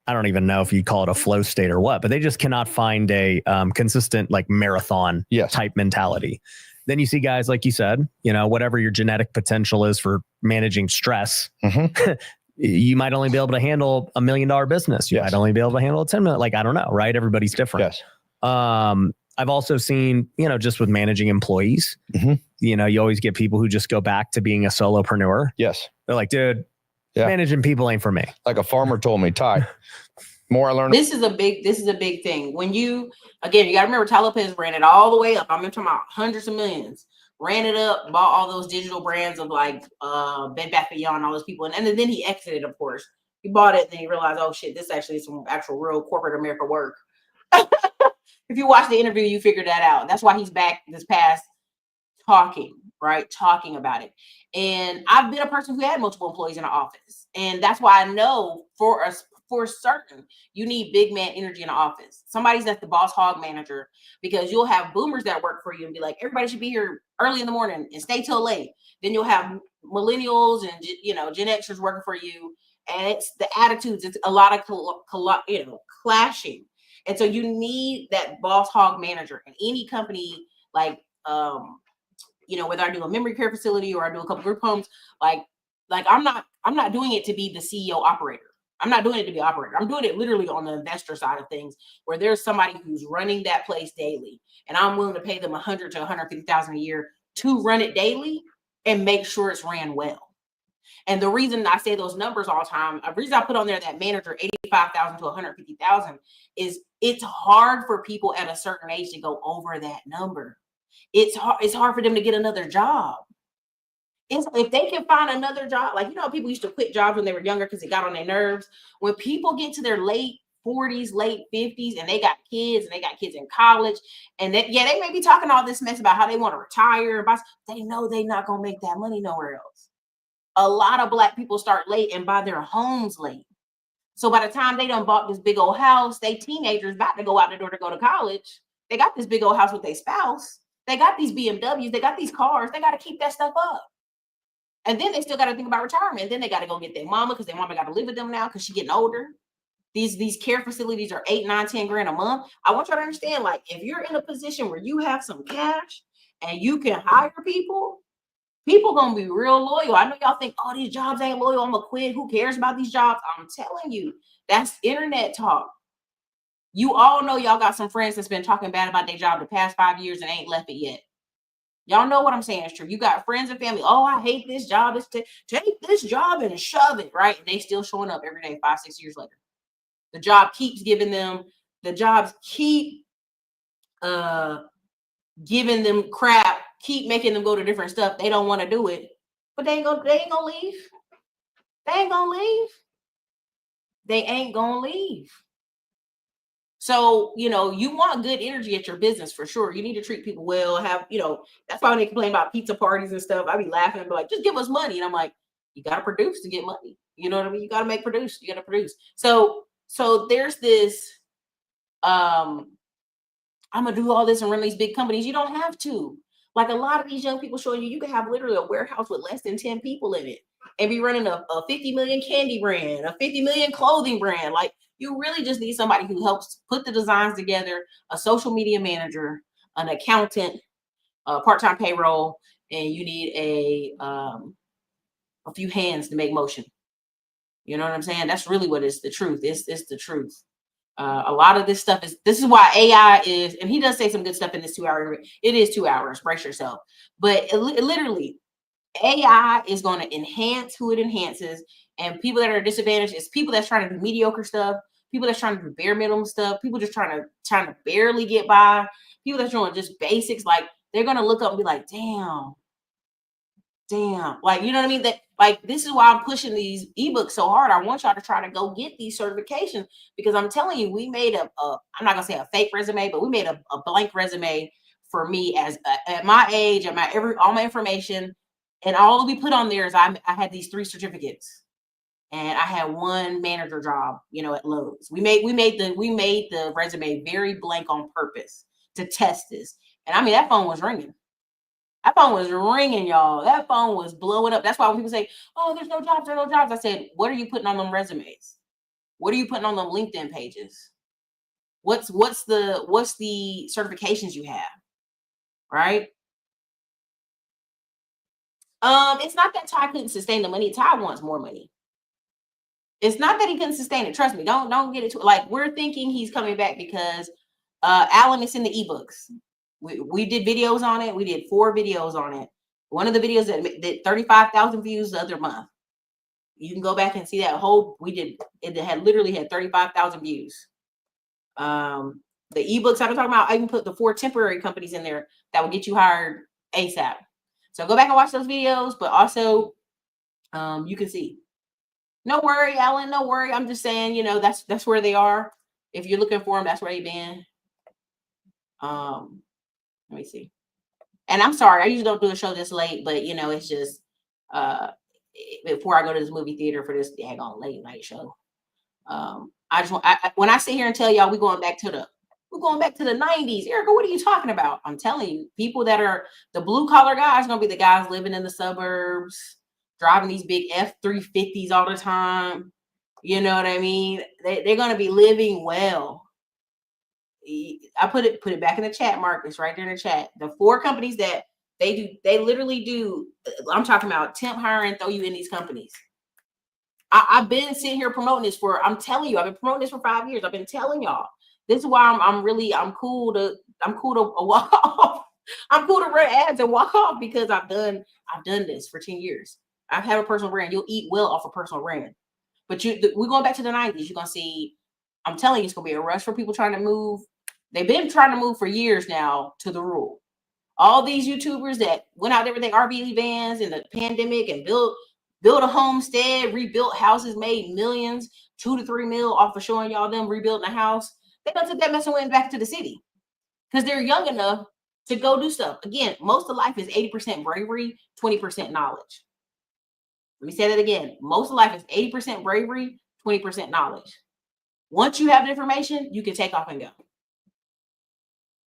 I don't even know if you call it a flow state or what, but they just cannot find a consistent like marathon type mentality. Then you see guys, like you said, whatever your genetic potential is for managing stress, you might only be able to handle $1 million business. You might only be able to handle a 10 million. Like, I don't know, right? Everybody's different. Yes. I've also seen, just with managing employees, you always get people who just go back to being a solopreneur. Yes. They're like, dude, managing people ain't for me. Like a farmer told me, Tai, more I learned. This is a big thing. When you got to remember, Tai Lopez ran it all the way up. I'm talking about hundreds of millions. Ran it up, bought all those digital brands of like Bed Bath & Beyond, all those people. And then he exited, of course. He bought it and then he realized, oh shit, this actually is some actual real corporate America work. If you watch the interview, you figure that out. That's why he's back this past talking about it. And I've been a person who had multiple employees in an office. And that's why I know for certain, you need big man energy in the office. Somebody's that's the boss hog manager, because you'll have boomers that work for you and be like, everybody should be here early in the morning and stay till late. Then you'll have millennials and, Gen Xers working for you. And it's the attitudes. It's a lot of, clashing. And so you need that boss hog manager in any company, like, whether I do a memory care facility or I do a couple group homes, like I'm not doing it to be the CEO operator. I'm not doing it to be operator. I'm doing it literally on the investor side of things, where there's somebody who's running that place daily, and I'm willing to pay them $100,000 to $150,000 a year to run it daily and make sure it's ran well. And the reason I say those numbers all the time, the reason I put on there that manager 85,000 to 150,000 is it's hard for people at a certain age to go over that number. It's hard for them to get another job. If they can find another job, like, people used to quit jobs when they were younger because it got on their nerves. When people get to their late 40s, late 50s, and they got kids in college, and they may be talking all this mess about how they want to retire, but they know they're not going to make that money nowhere else. A lot of Black people start late and buy their homes late. So by the time they done bought this big old house, they teenagers about to go out the door to go to college. They got this big old house with their spouse. They got these BMWs. They got these cars. They got to keep that stuff up. And then they still got to think about retirement. Then they got to go get their mama, because their mama got to live with them now because she's getting older. These care facilities are $8, $9, $10 a month. I want you to understand, like, if you're in a position where you have some cash and you can hire people gonna be real loyal. I know y'all think, oh, these jobs ain't loyal, I'm gonna quit. Who cares about these jobs? I'm telling you, that's internet talk. You all know y'all got some friends that's been talking bad about their job the past 5 years and ain't left it yet. Y'all know what I'm saying is true. You got friends and family. Oh, I hate this job. Take this job and shove it, right? And they still showing up every day 5, 6 years later. The job keeps giving them, the jobs keep giving them crap, keep making them go to different stuff. They don't want to do it, but they ain't gonna leave. They ain't gonna leave. They ain't gonna leave. So, you want good energy at your business for sure. You need to treat people well, that's why when they complain about pizza parties and stuff, I be laughing and be like, just give us money. And I'm like, you got to produce to get money. You know what I mean? You got to produce. So there's this, I'm going to do all this and run these big companies. You don't have to. Like, a lot of these young people showing you can have literally a warehouse with less than 10 people in it and be running a 50 million candy brand, a 50 million clothing brand. Like, you really just need somebody who helps put the designs together, a social media manager, an accountant, part-time payroll, and you need a few hands to make motion. You know what I'm saying? That's really what is the truth. It's the truth. A lot of this stuff this is why AI is, and he does say some good stuff in this 2 hour. It is 2 hours, brace yourself. But it literally, AI is going to enhance who it enhances. And people that are disadvantaged is people that's trying to do mediocre stuff, people that's trying to do bare minimum stuff, people just trying to barely get by, people that's doing just basics. Like, they're going to look up and be like, damn. Like, you know what I mean? That, like, this is why I'm pushing these ebooks so hard. I want y'all to try to go get these certifications, because I'm telling you, we made I'm not gonna say a fake resume, but we made a blank resume for me as at my age, at all my information, and all we put on there is I had these 3 certificates, and I had 1 manager job, at Lowe's. We made the resume very blank on purpose to test this. And I mean, that phone was ringing. That phone was ringing, y'all. That phone was blowing up. That's why when people say, oh, there's no jobs, I said, what are you putting on them resumes? What are you putting on them LinkedIn pages? What's the certifications you have, right? It's not that Ty couldn't sustain the money. Ty wants more money. It's not that he couldn't sustain it. Trust me. Don't get it to like we're thinking he's coming back because Alan is in the ebooks. We did videos on it. We did 4 videos on it. One of the videos that did 35,000 views the other month. You can go back and see that whole it had literally had 35,000 views. The ebooks I've been talking about, I even put the 4 temporary companies in there that will get you hired ASAP. So go back and watch those videos, but also you can see. No worry, Alan, no worry. I'm just saying, that's where they are. If you're looking for them, that's where they've been. Let me see. And I'm sorry, I usually don't do a show this late, but it's just before I go to this movie theater for this daggone late night show. When I sit here and tell y'all we're going back to the 90s, Erica, what are you talking about? I'm telling you, people that are the blue collar guys are gonna be the guys living in the suburbs, driving these big F-350s all the time. You know what I mean? They're gonna be living well. I put it back in the chat, Marcus, right there in the chat. The 4 companies that they literally do. I'm talking about temp hiring, throw you in these companies. I've been sitting here promoting this I'm telling you, I've been promoting this for 5 years. I've been telling y'all. This is why I'm cool to walk off. I'm cool to run ads and walk off because I've done this for 10 years. I've had a personal brand. You'll eat well off a personal brand. But we're going back to the 90s. You're gonna see. I'm telling you, it's gonna be a rush for people trying to move. They've been trying to move for years now to the rural. All these YouTubers that went out there with their RV vans in the pandemic and built a homestead, rebuilt houses, made millions, 2 to 3 mil off of showing y'all them rebuilding a house. They done took that mess and went back to the city because they're young enough to go do stuff. Again, most of life is 80% bravery, 20% knowledge. Let me say that again. Most of life is 80% bravery, 20% knowledge. Once you have the information, you can take off and go.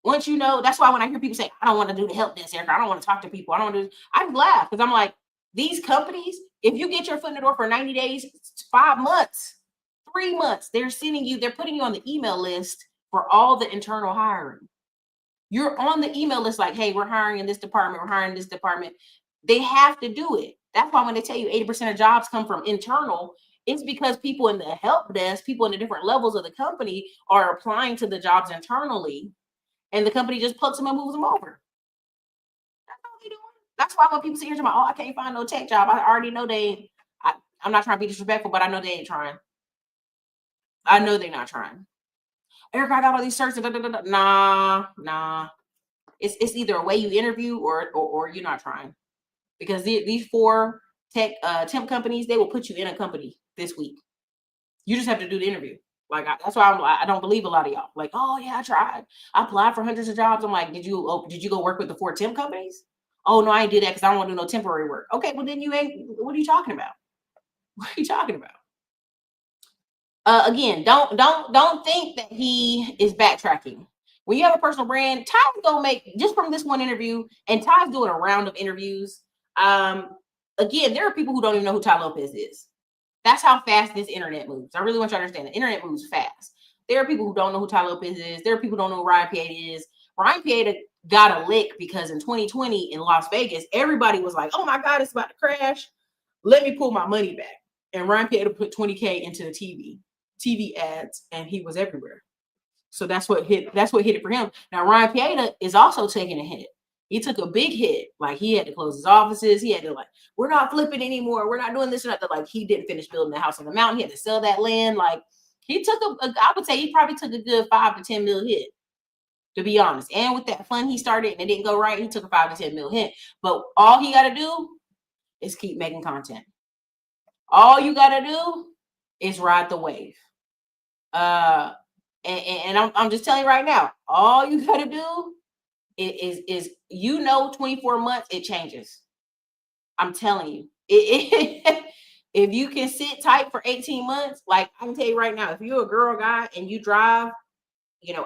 Once you know, that's why when I hear people say, I don't want to do the help desk, Erica, I don't want to talk to people, I laugh because I'm like, these companies, if you get your foot in the door for 90 days, 5 months, 3 months, they're putting you on the email list for all the internal hiring. You're on the email list like, hey, we're hiring in this department, we're hiring in this department. They have to do it. That's why when they tell you 80% of jobs come from internal, it's because people in the help desk, people in the different levels of the company are applying to the jobs internally, and the company just plucks them and moves them over. That's all they doing. That's why when people sit here talking about, I can't find no tech job, I already know I'm not trying to be disrespectful, but I know they ain't trying. I know they're not trying. Erica, I got all these certs. Nah. It's either a way you interview or you're not trying. Because these 4 tech temp companies, they will put you in a company this week. You just have to do the interview. Like that's why I don't believe a lot of y'all. Like, oh yeah, I tried. I applied for hundreds of jobs. I'm like, did you go work with the 4 temp companies? Oh no, I ain't do that because I don't want to do no temporary work. Okay, well then what are you talking about? What are you talking about? Again, don't think that he is backtracking. When you have a personal brand, Ty's gonna make just from this one interview, and Ty's doing a round of interviews. Again, there are people who don't even know who Tai Lopez is. That's how fast this internet moves. I really want you to understand the internet moves fast. There are people who don't know who Tai Lopez is. There are people who don't know who Ryan Pieta is. Ryan Pieta got a lick because in 2020 in Las Vegas, everybody was like, oh my God, it's about to crash. Let me pull my money back. And Ryan Pieta put 20K into the TV ads, and he was everywhere. So that's what hit it for him. Now Ryan Pieta is also taking a hit. He took a big hit. Like he had to close his offices. He had to we're not flipping anymore. We're not doing this or that. Like he didn't finish building the house on the mountain. He had to sell that land. Like he took I would say he probably took a good 5 to 10 mil hit, to be honest. And with that fund he started and it didn't go right, he took a 5 to 10 mil hit. But all he got to do is keep making content. All you got to do is ride the wave. And I'm just telling you right now, all you got to do is 24 months, it changes. I'm telling you. If you can sit tight for 18 months, like I can tell you right now, if you're a girl guy and you drive,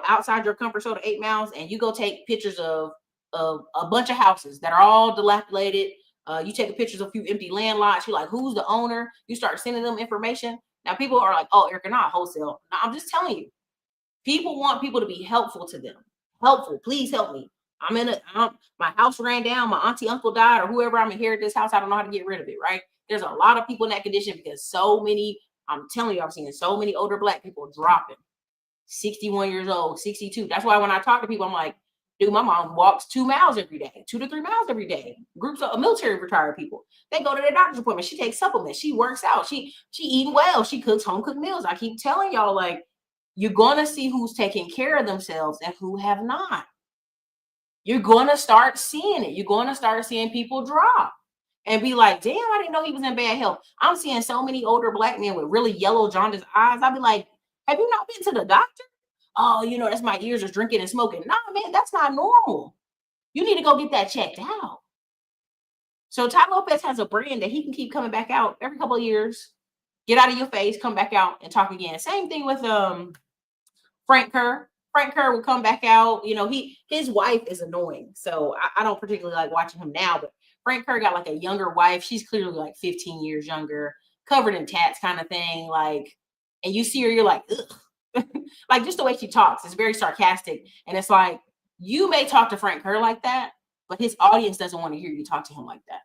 outside your comfort zone 8 miles and you go take pictures of a bunch of houses that are all dilapidated, you take pictures of a few empty land lots, you're like, who's the owner? You start sending them information. Now people are like, oh, Erica, not wholesale. No, I'm just telling you, people want people to be helpful to them. Helpful, please help me. My house ran down, my auntie, uncle died, or whoever I'm inherit this house. I don't know how to get rid of it, right? There's a lot of people in that condition because I'm telling you, I'm seeing so many older Black people dropping. 61 years old, 62. That's why when I talk to people, I'm like, dude, my mom walks 2 miles every day, 2 to 3 miles every day. Groups of military retired people, they go to their doctor's appointment. She takes supplements. She works out. She eating well. She cooks home cooked meals. I keep telling y'all, like, you're going to see who's taking care of themselves and who have not. You're going to start seeing it. You're going to start seeing people drop and be like, damn, I didn't know he was in bad health. I'm seeing so many older Black men with really yellow jaundiced eyes. I'll be like, have you not been to the doctor? Oh, that's my ears are drinking and smoking. Nah, man, that's not normal. You need to go get that checked out. So Tai Lopez has a brand that he can keep coming back out every couple of years. Get out of your face, come back out and talk again. Same thing with Frank Kerr. Frank Kerr will come back out. His wife is annoying. So I don't particularly like watching him now, but Frank Kerr got like a younger wife. She's clearly like 15 years younger, covered in tats kind of thing. Like, and you see her, you're like, ugh. Like just the way she talks, it's very sarcastic. And it's like, you may talk to Frank Kerr like that, but his audience doesn't want to hear you talk to him like that.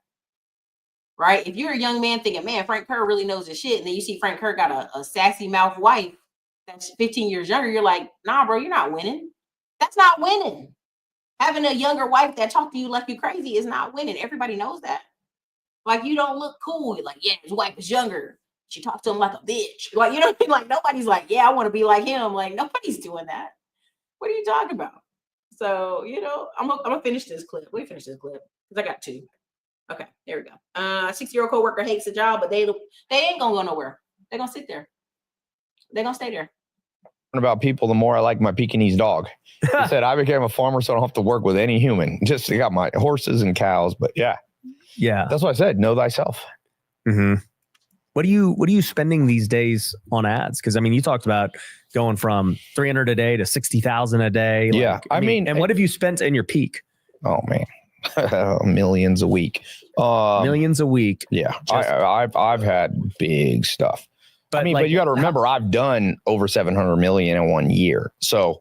Right? If you're a young man thinking, man, Frank Kerr really knows his shit, and then you see Frank Kerr got a sassy mouth wife that's 15 years younger, you're like, nah, bro, you're not winning. That's not winning. Having a younger wife that talk to you like you crazy is not winning. Everybody knows that. Like, you don't look cool. You're like, yeah, his wife is younger. She talks to him like a bitch. Like, you know what I mean? Like, nobody's like, yeah, I want to be like him. Like, nobody's doing that. What are you talking about? So, I'm gonna finish this clip. We finish this clip because I got 2. Okay, there we go. 60-year-old coworker hates the job, but they ain't gonna go nowhere. They're gonna sit there. They're gonna stay there. About people, the more I like my Pekingese dog. He said, I became a farmer so I don't have to work with any human. Just I got my horses and cows. But yeah. That's what I said. Know thyself. Mm-hmm. What are you spending these days on ads? Because I mean, you talked about going from 300 a day to 60,000 a day. Yeah. And what have you spent in your peak? Oh man. Millions a week. Millions a week. Yeah. I've had big stuff. But but you got to remember, I've done over 700 million in 1 year. So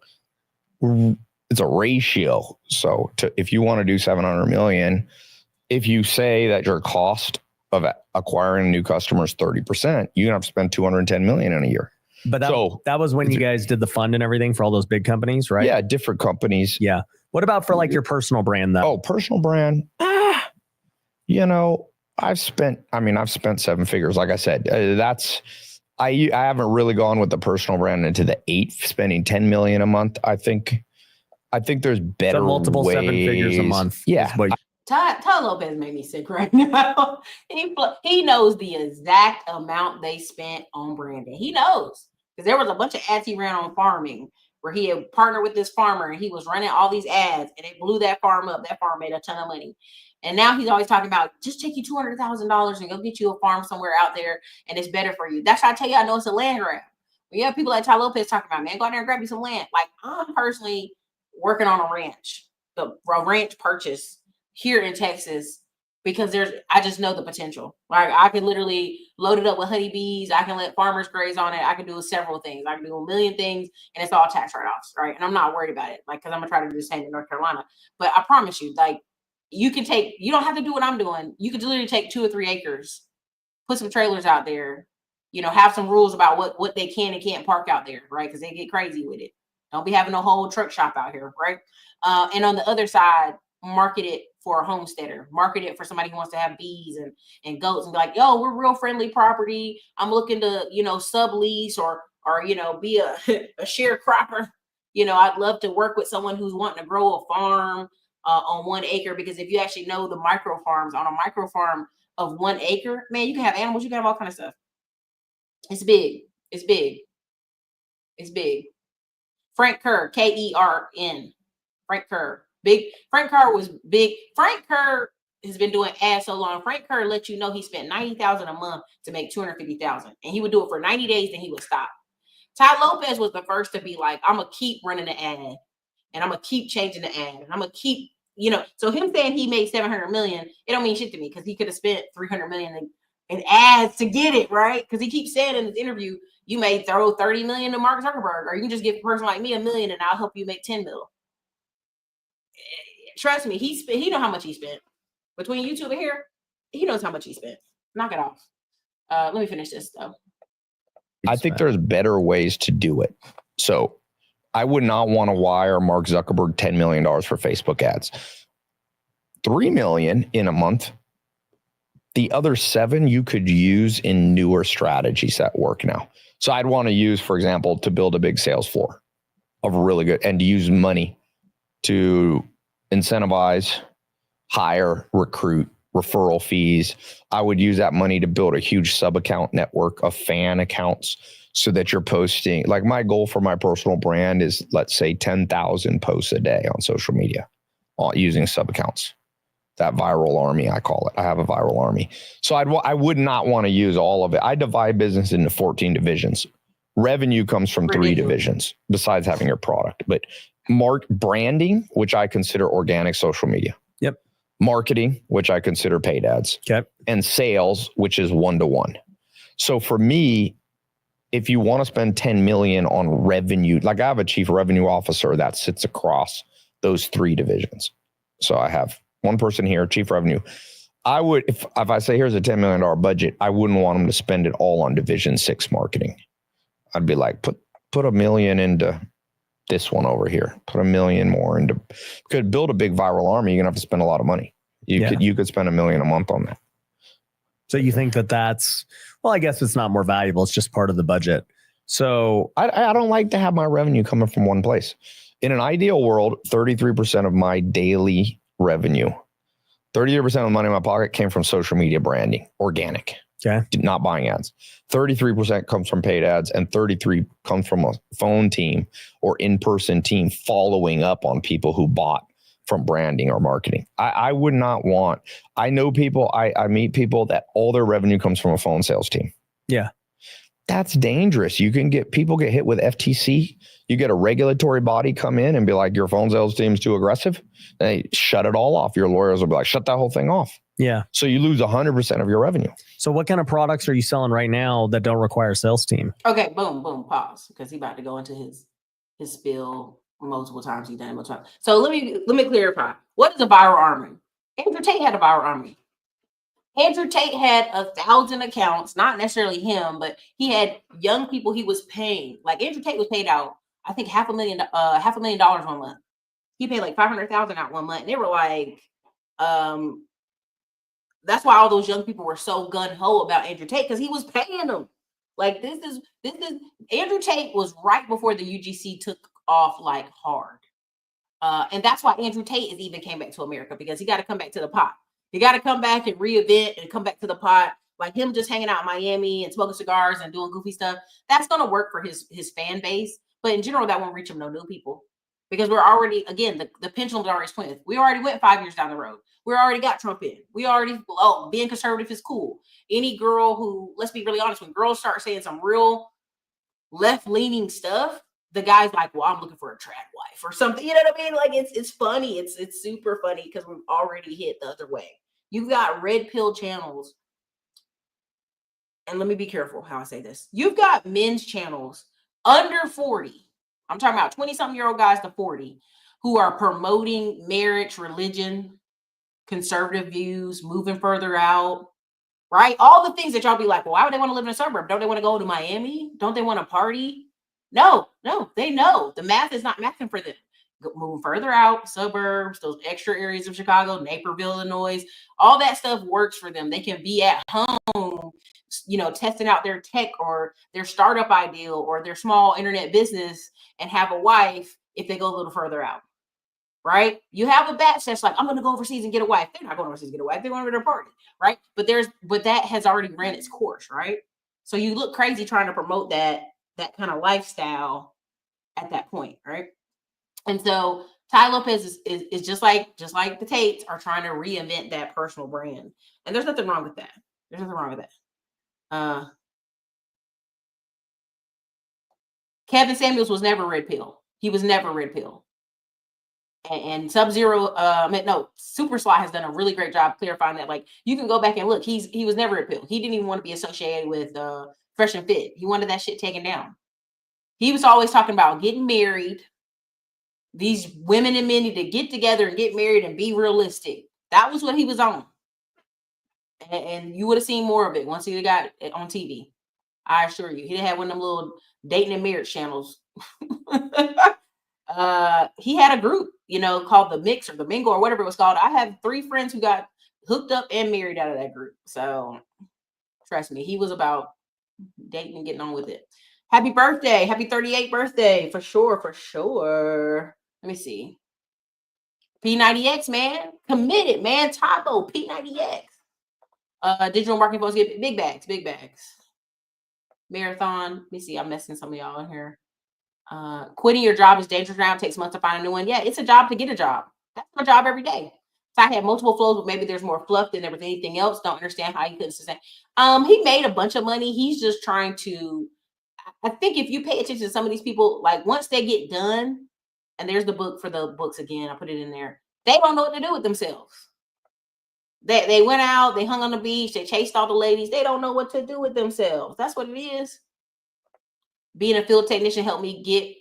it's a ratio. So if you want to do 700 million, if you say that your cost of acquiring new customers 30%, you're gonna have to spend 210 million in a year. But that was when you guys did the fund and everything for all those big companies, right? Yeah, different companies. Yeah. What about for like your personal brand though? Oh, personal brand. I've spent 7 figures. Like I said, I haven't really gone with the personal brand into the 8, spending 10 million a month. I think there's better multiple ways. 7 figures a month. Yeah. Tai Lopez made me sick right now. He knows the exact amount they spent on branding. He knows because there was a bunch of ads he ran on farming where he had partnered with this farmer and he was running all these ads and it blew that farm up. That farm made a ton of money. And now he's always talking about just take you $200,000 and go get you a farm somewhere out there and it's better for you. That's how I tell you I know it's a land grab. When you have people like Tai Lopez talking about, man, go out there and grab you some land. Like I'm personally working on a ranch purchase here in Texas because I just know the potential. Like I could literally load it up with honeybees. I can let farmers graze on it. I can do several things. I can do a million things and it's all tax write-offs, right? And I'm not worried about it, like, because I'm gonna try to do the same in North Carolina. But I promise you, like, you don't have to do what I'm doing. You could literally take 2 or 3 acres, put some trailers out there, have some rules about what they can and can't park out there, right? Because they get crazy with it. Don't be having a whole truck shop out here, right? And on the other side, market it for a homesteader, market it for somebody who wants to have bees and goats and be like, yo, we're real friendly property. I'm looking to, sublease or be a sharecropper. I'd love to work with someone who's wanting to grow a farm on 1 acre, because if you actually know the micro farms, on a micro farm of 1 acre, man, you can have animals, you can have all kind of stuff. It's big. It's big. It's big. Frank Kerr, Kern. Frank Kerr. Big. Frank Kerr was big. Frank Kerr has been doing ads so long. Frank Kerr let you know he spent $90,000 a month to make $250,000, and he would do it for 90 days, then he would stop. Tai Lopez was the first to be like, I'm gonna keep running the ad, and I'm gonna keep changing the ad, and I'm gonna keep, so him saying he made 700 million, it don't mean shit to me because he could have spent 300 million and ads to get it, right? Because he keeps saying in this interview, you may throw 30 million to Mark Zuckerberg, or you can just give a person like me $1 million and I'll help you make 10 mil. Trust me, he know how much he spent. Between YouTube and here, he knows how much he spent. Knock it off. Let me finish this though. I think there's better ways to do it. So I would not want to wire Mark Zuckerberg $10 million for Facebook ads. $3 million in a month. The other 7 you could use in newer strategies that work now. So I'd want to use, for example, to build a big sales floor of really good, and to use money to incentivize, hire, recruit, referral fees. I would use that money to build a huge sub-account network of fan accounts so that you're posting. Like my goal for my personal brand is, let's say, 10,000 posts a day on social media using sub-accounts. That viral army, I call it. I have a viral army. So I would not want to use all of it. I divide business into 14 divisions. Revenue comes from 3 divisions besides having your product. But branding, which I consider organic social media. Yep. Marketing, which I consider paid ads. Okay. And sales, which is 1-to-1. So for me, if you want to spend 10 million on revenue, like I have a chief revenue officer that sits across those 3 divisions. So I have one person here, chief revenue. I would, if I say here's a $10 million budget, I wouldn't want them to spend it all on division 6 marketing. I'd be like, put $1 million into this one over here. Put $1 million more into, could build a big viral army. You're gonna have to spend a lot of money. You could spend $1 million a month on that. So you think that's, well, I guess it's not more valuable. It's just part of the budget. So I don't like to have my revenue coming from one place. In an ideal world, 33% of my daily revenue, 33% of the money in my pocket came from social media branding, organic. Okay. Not buying ads. 33% comes from paid ads, and 33% comes from a phone team or in-person team following up on people who bought from branding or marketing. I would not want, I know people, I meet people that all their revenue comes from a phone sales team. Yeah. That's dangerous. You can get hit with FTC. You get a regulatory body come in and be like, your phone sales team's too aggressive. They shut it all off. Your lawyers will be like, shut that whole thing off. Yeah. So you lose 100% of your revenue. So what kind of products are you selling right now that don't require a sales team? Okay, boom, pause, because he's about to go into his spiel multiple times. He's done it multiple times. So let me clarify. What is a viral army? Andrew Tate had a viral army. Andrew Tate had 1,000 accounts, not necessarily him, but he had young people he was paying. Like Andrew Tate was paid out, I think $500,000 one month. He paid like $500,000 out one month. And they were like, that's why all those young people were so gun-ho about Andrew Tate, because he was paying them. Like this is Andrew Tate was right before the UGC took off like hard. And that's why Andrew Tate is even came back to America, because he got to come back to the pot. He got to come back and reinvent and come back to the pot. Like him just hanging out in Miami and smoking cigars and doing goofy stuff. That's going to work for his fan base. But in general, that won't reach him no new people. Because we're already, again, the pendulum's already swinging. We already went 5 years down the road. We already got Trump in. We already, being conservative is cool. Any girl who, let's be really honest, when girls start saying some real left-leaning stuff, the guy's like, well, I'm looking for a trad wife or something. You know what I mean? Like it's funny. It's super funny because we've already hit the other way. You've got red pill channels. And let me be careful how I say this. You've got men's channels under 40. I'm talking about 20-something-year-old guys to 40 who are promoting marriage, religion, conservative views, moving further out, right? All the things that y'all be like, well, why would they want to live in a suburb? Don't they want to go to Miami? Don't they want to party? No, they know. The math is not mathing for them. Moving further out, suburbs, those extra areas of Chicago, Naperville, Illinois, all that stuff works for them. They can be at home, testing out their tech or their startup ideal or their small internet business and have a wife if they go a little further out, right? You have a batch that's like, I'm going to go overseas and get a wife. They're not going overseas and get a wife. They're going to their party, right? But that has already ran its course, right? So you look crazy trying to promote that kind of lifestyle at that point, right? And so Tai Lopez is just like the Tates are trying to reinvent that personal brand. And there's nothing wrong with that. There's nothing wrong with that. Kevin Samuels was never red pill. He was never red pill. And Super Sly has done a really great job clarifying that. Like, you can go back and look. He was never a pill. He didn't even want to be associated with Fresh and Fit. He wanted that shit taken down. He was always talking about getting married. These women and men need to get together and get married and be realistic. That was what he was on. And you would have seen more of it once he got it on TV. I assure you. He didn't have one of them little dating and marriage channels. He had a group, called the Mix or the Mingle or whatever it was called. I have 3 friends who got hooked up and married out of that group. So trust me, he was about dating and getting on with it. Happy birthday. Happy 38th birthday. For sure. Let me see. P90X, man. Committed, man. Taco, P90X. Digital marketing folks get big bags. Marathon. Let me see. I'm messing some of y'all in here. Quitting your job is dangerous now. It takes months to find a new one. Yeah, it's a job to get a job. That's my job every day. So I had multiple flows, but maybe there's more fluff than there was anything else. Don't understand how you couldn't sustain. He made a bunch of money. He's just trying to. I think if you pay attention to some of these people, like once they get done, and there's the book for the books again, I put it in there. They don't know what to do with themselves. They went out, they hung on the beach, they chased all the ladies. They don't know what to do with themselves. That's what it is. Being a field technician helped me get,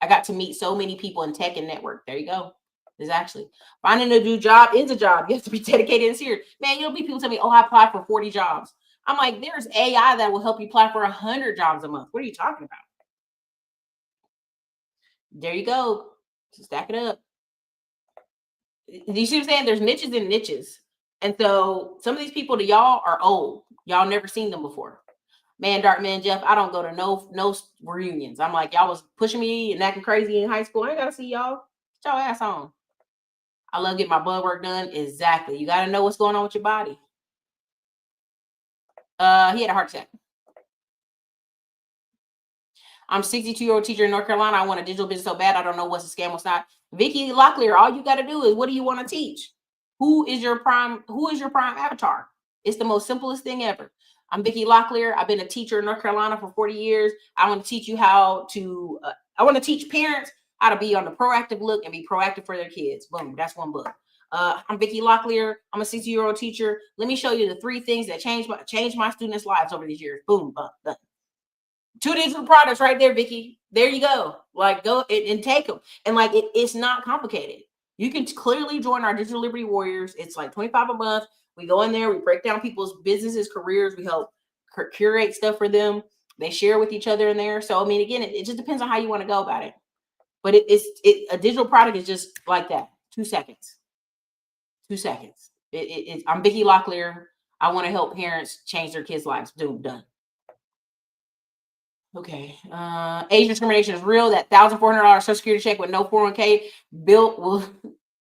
I got to meet so many people in tech and network. There you go. There's actually finding a new job is a job. You have to be dedicated and serious. Man, you'll be people tell me, oh, I applied for 40 jobs. I'm like, there's AI that will help you apply for 100 jobs a month. What are you talking about? There you go. Stack it up. Do you see what I'm saying? There's niches and niches. And so some of these people to y'all are old. Y'all never seen them before. Man, Dark Man Jeff, I don't go to no reunions. I'm like, y'all was pushing me and acting crazy in high school. I ain't gotta see y'all. Get your ass on. I love getting my blood work done. Exactly. You gotta know what's going on with your body. He had a heart attack. I'm a 62-year-old teacher in North Carolina. I want a digital business so bad. I don't know what's a scam, what's not. Vicky Locklear, all you got to do is, what do you want to teach? Who is your prime avatar? It's the most simplest thing ever. I'm Vicky Locklear. I've been a teacher in North Carolina for 40 years. I want to teach you how to, I want to teach parents how to be on the proactive look and be proactive for their kids. Boom. That's one book. I'm Vicky Locklear. I'm a 60-year-old teacher. Let me show you the 3 things that changed my students' lives over these years. Boom. Done. 2 digital products right there, Vicky. There you go. Like, go and take them. And like, it's not complicated. You can clearly join our Digital Liberty Warriors. It's like $25 a month. We go in there, we break down people's businesses, careers. We help curate stuff for them. They share with each other in there. So, I mean, again, it just depends on how you want to go about it. But a digital product is just like that. 2 seconds. 2 seconds. I'm Vicky Locklear. I want to help parents change their kids' lives. Done. Okay. Age discrimination is real. That $1,400 Social Security check with no 401k bill will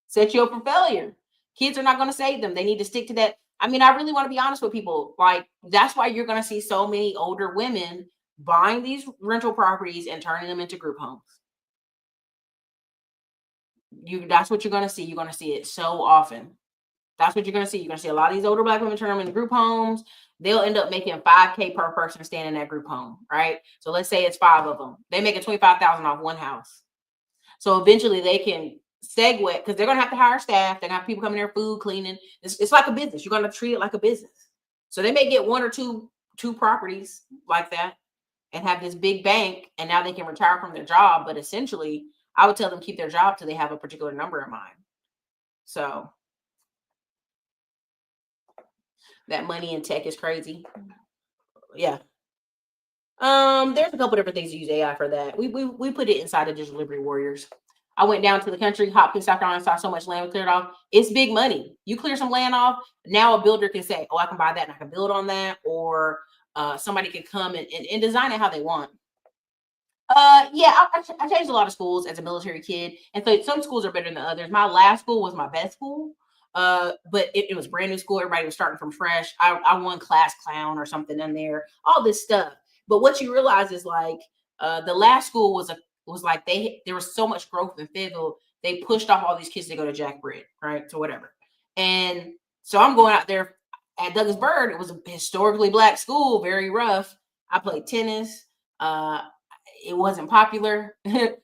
set you up for failure. Kids are not going to save them. They need to stick to that. I mean, I really want to be honest with people. Like, that's why you're going to see so many older women buying these rental properties and turning them into group homes. That's what you're going to see. You're going to see it so often. That's what you're going to see. You're going to see a lot of these older Black women turn them into group homes. They'll end up making $5K per person staying in that group home, right? So let's say it's 5 of them. They make $25,000 off one house. So eventually they can segue, because they're going to have to hire staff. They're going to have people coming there, food, cleaning. It's like a business. You're going to treat it like a business. So they may get 1 or 2 properties like that and have this big bank, and now they can retire from their job. But essentially, I would tell them keep their job till they have a particular number in mind. So that money in tech is crazy. Yeah. There's a couple different things to use AI for that. We put it inside of Digital Liberty Warriors. I went down to the country, Hopkins, South Carolina, saw so much land we cleared off. It's big money. You clear some land off. Now a builder can say, oh, I can buy that and I can build on that. Or somebody can come and design it how they want. Yeah, I changed a lot of schools as a military kid. And so some schools are better than others. My last school was my best school. But it was brand new school. Everybody was starting from fresh. I won class clown or something in there, all this stuff. But what you realize is like, the last school was like, there was so much growth in Fayetteville. They pushed off all these kids to go to Jack Britt, right? So whatever. And so I'm going out there at Douglas Byrd. It was a historically Black school, very rough. I played tennis. it wasn't popular.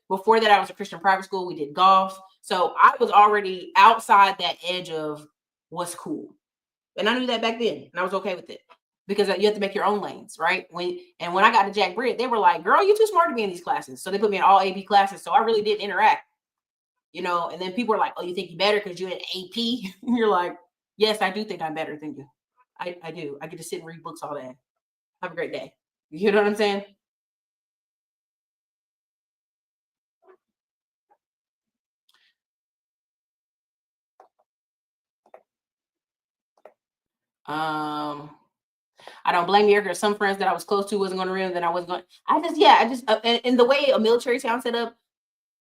Before that, I was a Christian private school. We did golf. So I was already outside that edge of what's cool. And I knew that back then, and I was okay with it because you have to make your own lanes, right? When I got to Jack Britt, they were like, girl, you're too smart to be in these classes. So they put me in all AP classes. So I really didn't interact, you know, and then people are like, oh, you think you're better because you're in AP? And you're like, yes, I do think I'm better than you. I do. I get to sit and read books all day. Have a great day. You know what I'm saying? I don't blame you. There's some friends that I was close to wasn't going to read, then I wasn't going. And the way a military town set up,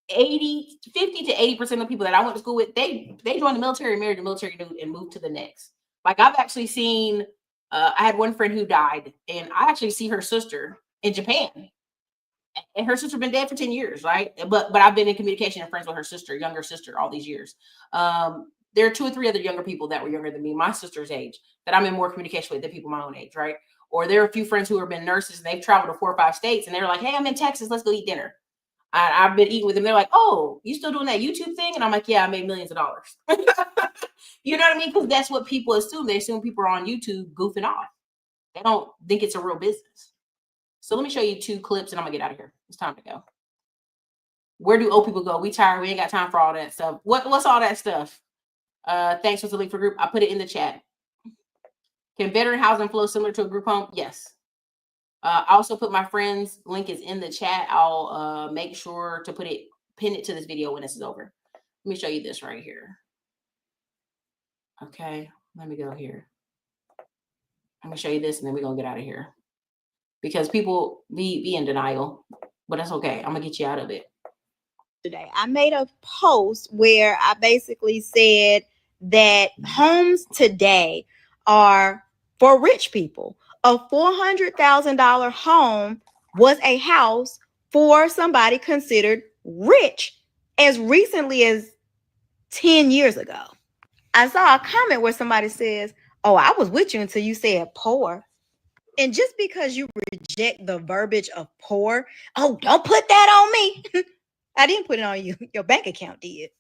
50 to 80% of the people that I went to school with, they joined the military, married the military dude, and moved to the next. Like I've actually seen, I had one friend who died, and I actually see her sister in Japan, and her sister been dead for 10 years, right? But I've been in communication and friends with her sister, younger sister, all these years. There are 2 or 3 other younger people that were younger than me, my sister's age, that I'm in more communication with than people my own age, right? Or there are a few friends who have been nurses and they've traveled to 4 or 5 states, and they're like, hey, I'm in Texas, let's go eat dinner. I've been eating with them. They're like, oh, you still doing that YouTube thing? And I'm like, yeah, I made millions of dollars. You know what I mean? Because that's what people assume. They assume people are on YouTube goofing off. They don't think it's a real business. So let me show you 2 clips and I'm gonna get out of here. It's time to go. Where do old people go? We tired. We ain't got time for all that stuff. What's all that stuff? Thanks for the link for group. I put it in the chat. Can veteran housing flow similar to a group home? Yes. I also put my friend's link is in the chat. I'll make sure to pin it to this video when this is over. Let me show you this right here. Okay, let me go here. I'm gonna show you this and then we're gonna get out of here. Because people be in denial, but that's okay. I'm gonna get you out of it. Today, I made a post where I basically said that homes today are for rich people. A $400,000 home was a house for somebody considered rich as recently as 10 years ago. I saw a comment where somebody says, oh, I was with you until you said poor. And just because you reject the verbiage of poor, oh, don't put that on me. I didn't put it on you. Your bank account did.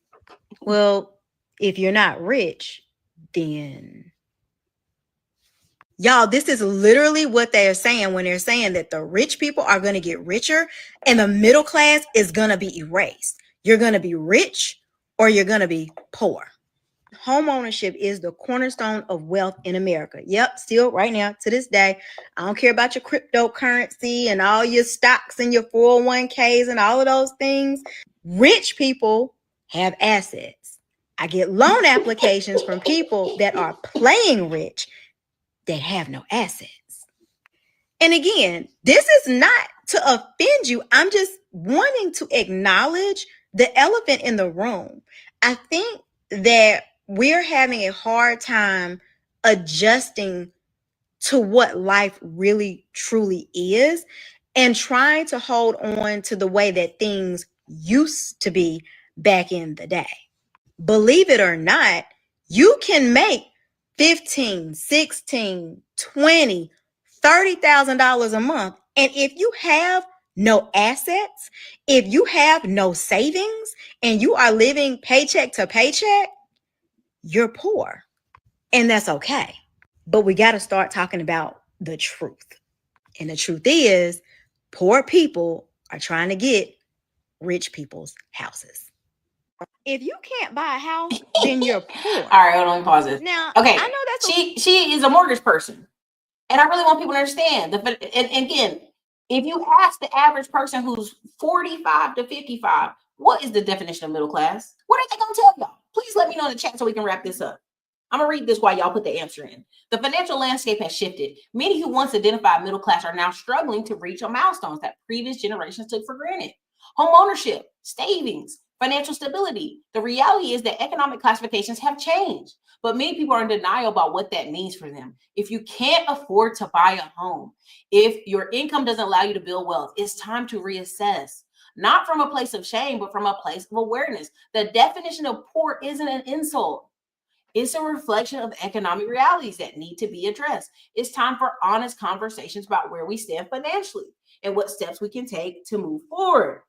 Well, if you're not rich, then y'all, this is literally what they're saying when they're saying that the rich people are going to get richer and the middle class is going to be erased. You're going to be rich or you're going to be poor. Home ownership is the cornerstone of wealth in America. Yep, still right now to this day. I don't care about your cryptocurrency and all your stocks and your 401ks and all of those things. Rich people have assets. I get loan applications from people that are playing rich that have no assets. And again, this is not to offend you. I'm just wanting to acknowledge the elephant in the room. I think that we're having a hard time adjusting to what life really truly is and trying to hold on to the way that things used to be back in the day. Believe it or not, you can make $15, $16, $20, $30,000 a month. And if you have no assets, if you have no savings, and you are living paycheck to paycheck, you're poor. And that's okay. But we got to start talking about the truth. And the truth is, poor people are trying to get rich people's houses. If you can't buy a house, then you're poor. All right, hold on, let me pause this. Now, okay, I know that's she is a mortgage person. And I really want people to understand. And again, if you ask the average person who's 45 to 55, what is the definition of middle class? What are they going to tell y'all? Please let me know in the chat so we can wrap this up. I'm going to read this while y'all put the answer in. The financial landscape has shifted. Many who once identified middle class are now struggling to reach milestones that previous generations took for granted. Home ownership, savings, financial stability. The reality is that economic classifications have changed, but many people are in denial about what that means for them. If you can't afford to buy a home, if your income doesn't allow you to build wealth, it's time to reassess. Not from a place of shame, but from a place of awareness. The definition of poor isn't an insult. It's a reflection of economic realities that need to be addressed. It's time for honest conversations about where we stand financially. and what steps we can take to move forward.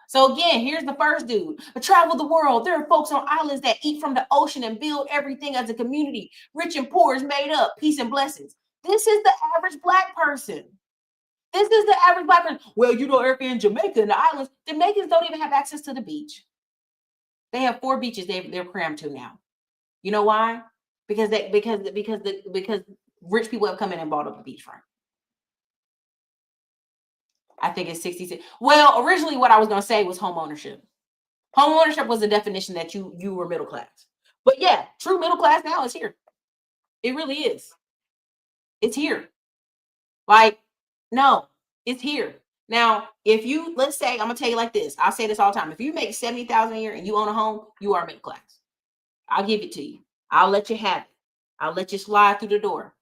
So again, here's the first dude. Travel the world. There are folks on islands that eat from the ocean and build everything as a community. Rich and poor is made up. Peace and blessings. This is the average Black person. This is the average Black person. Well, you know, Erica, in Jamaica and the islands, Jamaicans don't even have access to the beach. They have 4 beaches they're crammed to now. You know why? Because rich people have come in and bought up the beachfront. I think it's 66. Well, originally what I was going to say was home ownership. Home ownership was the definition that you were middle class. But yeah, true middle class now is here. It really is. It's here. Like, no, it's here. Now, if you, let's say, I'm going to tell you like this. I'll say this all the time. If you make $70,000 a year and you own a home, you are middle class. I'll give it to you. I'll let you have it. I'll let you slide through the door.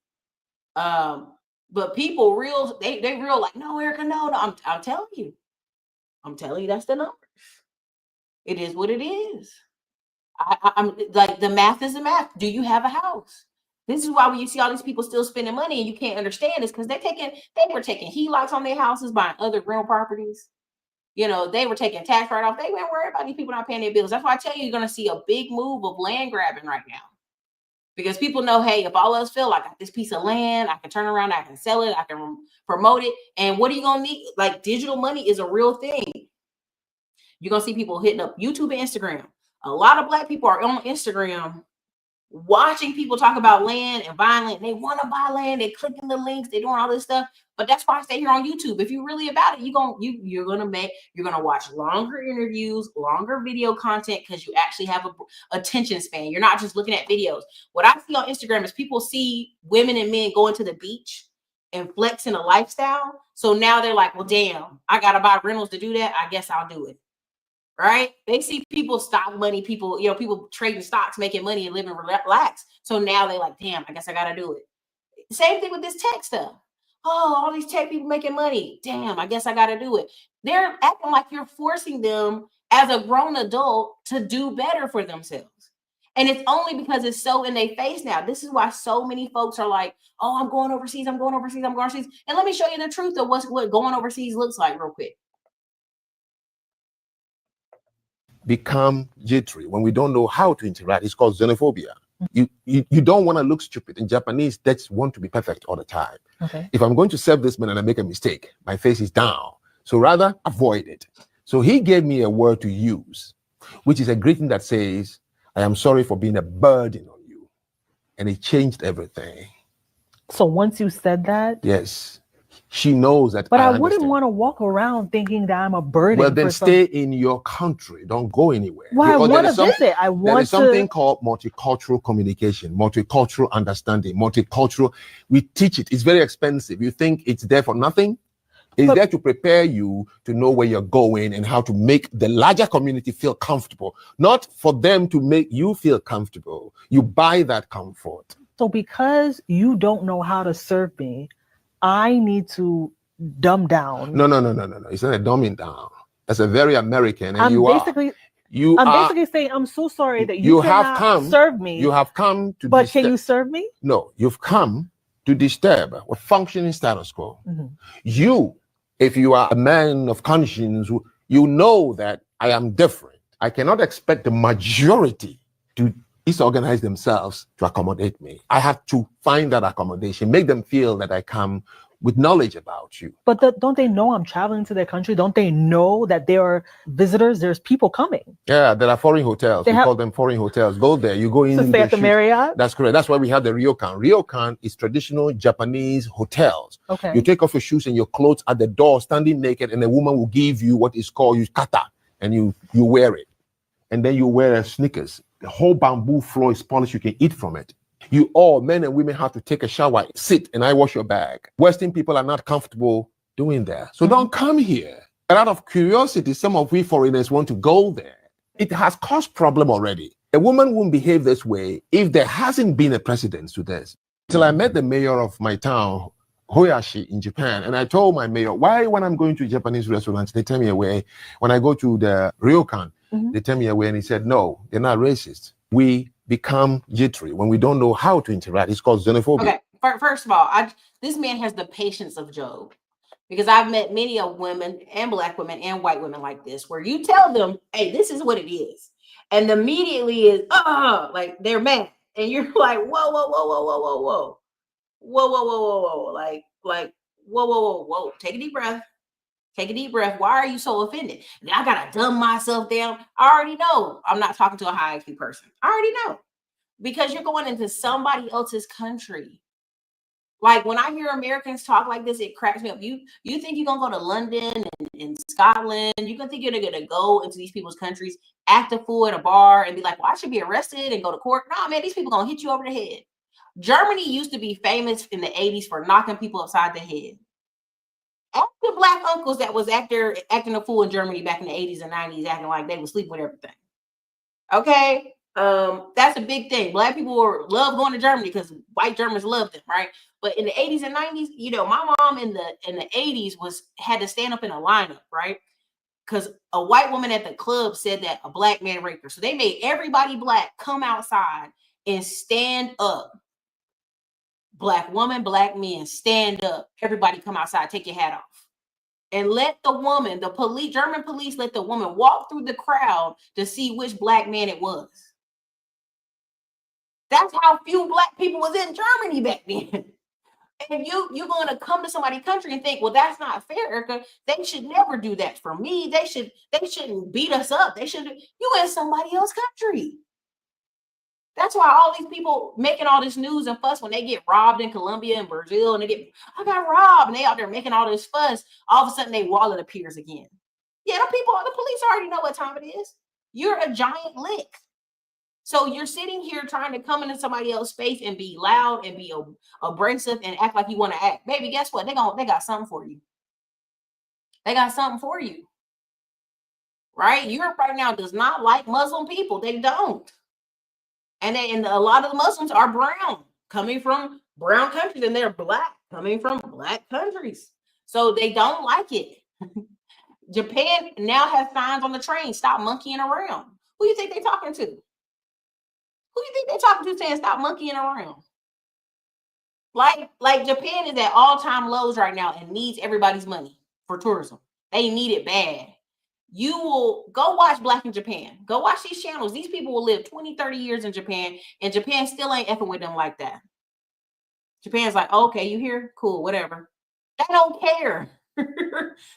But people they real like, no, Erica, no. I'm telling you. I'm telling you that's the numbers. It is what it is. I'm like, the math is the math. Do you have a house? This is why when you see all these people still spending money and you can't understand this, because they were taking HELOCs on their houses, buying other rental properties. You know, they were taking tax write-off. They weren't worried about these people not paying their bills. That's why I tell you, you're going to see a big move of land grabbing right now. Because people know, hey, if all else fail, I got this piece of land, I can turn around, I can sell it, I can promote it. And what are you going to need? Like, digital money is a real thing. You're going to see people hitting up YouTube and Instagram. A lot of Black people are on Instagram watching people talk about land and buying land. They want to buy land. They're clicking the links. They're doing all this stuff. But that's why I stay here on YouTube. If you're really about it, you're gonna watch longer interviews, longer video content, because you actually have a attention span. You're not just looking at videos. What I see on Instagram is people see women and men going to the beach and flexing a lifestyle. So now they're like, well, damn, I gotta buy rentals to do that. I guess I'll do it. Right? They see people stock money, people trading stocks, making money and living relaxed. So now they're like, damn, I guess I gotta do it. Same thing with this tech stuff. Oh, all these tech people making money. Damn, I guess I gotta do it. They're acting like you're forcing them as a grown adult to do better for themselves. And it's only because it's so in their face now. This is why so many folks are like, oh, I'm going overseas. And let me show you the truth of what going overseas looks like real quick. Become jittery when we don't know how to interact. It's called xenophobia. You don't want to look stupid. In Japanese, that's want to be perfect all the time. Okay. If I'm going to serve this man and I make a mistake, my face is down. So rather avoid it. So he gave me a word to use, which is a greeting that says, I am sorry for being a burden on you. And it changed everything. So once you said that, yes, she knows that. But I wouldn't want to walk around thinking that I'm a burden. Well, then stay in your country. Don't go anywhere. Well, I want to visit. There is something called multicultural communication, multicultural understanding, multicultural. We teach it. It's very expensive. You think it's there for nothing? It's there to prepare you to know where you're going and how to make the larger community feel comfortable, not for them to make you feel comfortable. You buy that comfort. So because you don't know how to serve me, I need to dumb down. No. It's not a dumbing down. That's a very American. And I'm basically saying I'm so sorry that you have come serve me. You have come to. But can you serve me? No, you've come to disturb a functioning status quo. Mm-hmm. You, if you are a man of conscience, you know that I am different. I cannot expect the majority to disorganize themselves to accommodate me. I have to find that accommodation, make them feel that I come with knowledge about you. But don't they know I'm traveling to their country? Don't they know that there are visitors? There's people coming. Yeah, there are foreign hotels. We call them foreign hotels. Go there. You go in. To stay at the Marriott? That's correct. That's why we have the ryokan. Ryokan is traditional Japanese hotels. Okay. You take off your shoes and your clothes at the door, standing naked, and a woman will give you what is called yukata, and you wear it. And then you wear sneakers. The whole bamboo floor is polished. You can eat from it. You all, men and women, have to take a shower, sit, and I wash your bag. Western people are not comfortable doing that. So don't come here. And out of curiosity, some of we foreigners want to go there. It has caused problem already. A woman won't behave this way if there hasn't been a precedent to this. Till I met the mayor of my town, Hoyashi, in Japan, and I told my mayor, why when I'm going to Japanese restaurants, they tell me away. When I go to the ryokan, they tell me away, and he said, no, they're not racist. We become jittery when we don't know how to interact. It's called xenophobia. Okay, first of all, this man has the patience of Job, Because I've met many of women and Black women and white women like this, where you tell them, hey, this is what it is. And immediately is, like they're mad. And you're like, whoa, whoa, whoa, whoa, whoa, whoa, whoa. Whoa, whoa, whoa, whoa, whoa. Like, whoa, whoa, whoa, whoa. Take a deep breath. Take a deep breath. Why are you so offended? I gotta dumb myself down. I already know I'm not talking to a high IQ person. I already know. Because you're going into somebody else's country. Like when I hear Americans talk like this, it cracks me up. You think you're gonna go to London and Scotland? You can think you're gonna go into these people's countries, act a fool at a bar, and be like, "Well, I should be arrested and go to court." No, man, these people gonna hit you over the head. Germany used to be famous in the 80s for knocking people upside the head. All the Black uncles that was acting a fool in Germany back in the 80s and 90s, acting like they would sleep with everything. Okay. That's a big thing. Black people love going to Germany because white Germans love them, right? But in the 80s and 90s, my mom in the 80s had to stand up in a lineup, right? Because a white woman at the club said that a Black man raped her. So they made everybody Black come outside and stand up. Black woman, Black men, stand up. Everybody come outside, take your hat off. And let the woman, German police let the woman walk through the crowd to see which Black man it was. That's how few Black people was in Germany back then. And you're going to come to somebody's country and think, well, that's not fair, Erica. They should never do that for me. They shouldn't beat us up. You in somebody else's country. That's why all these people making all this news and fuss when they get robbed in Colombia and Brazil and I got robbed, and they out there making all this fuss. All of a sudden, their wallet appears again. Yeah, the police already know what time it is. You're a giant lick. So you're sitting here trying to come into somebody else's space and be loud and be abrasive and act like you want to act. Baby, guess what? They got something for you. They got something for you. Right? Europe right now does not like Muslim people. They don't. And a lot of the Muslims are brown, coming from brown countries, and they're Black, coming from Black countries. So they don't like it. Japan now has signs on the train, stop monkeying around. Who do you think they're talking to? Who do you think they're talking to saying stop monkeying around? Like Japan is at all-time lows right now and needs everybody's money for tourism. They need it bad. You will go watch Black in Japan. Go watch these channels. These people will live 20, 30 years in Japan, and Japan still ain't effing with them like that. Japan's like, okay, you here? Cool, whatever. They don't care.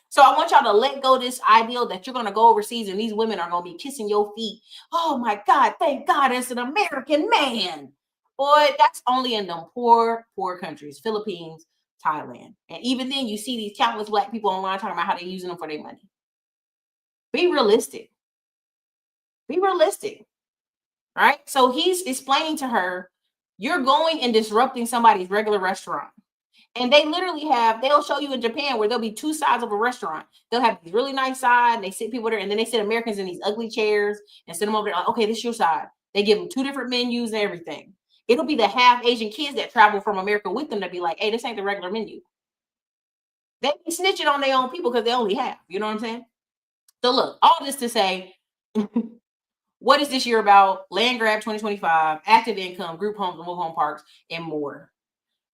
So I want y'all to let go of this ideal that you're going to go overseas and these women are going to be kissing your feet. Oh my God, thank God it's an American man. Boy, that's only in them poor countries, Philippines, Thailand. And even then you see these countless Black people online talking about how they're using them for their money. Be realistic. Be realistic. Right? So he's explaining to her, you're going and disrupting somebody's regular restaurant. And they literally they'll show you in Japan where there'll be two sides of a restaurant. They'll have these really nice side, and they sit people there, and then they sit Americans in these ugly chairs and sit them over there like, okay, this is your side. They give them two different menus and everything. It'll be the half Asian kids that travel from America with them that be like, hey, this ain't the regular menu. They be snitching on their own people because they only have, you know what I'm saying? So look, all this to say, what is this year about? Land grab 2025, active income, group homes, mobile home parks, and more.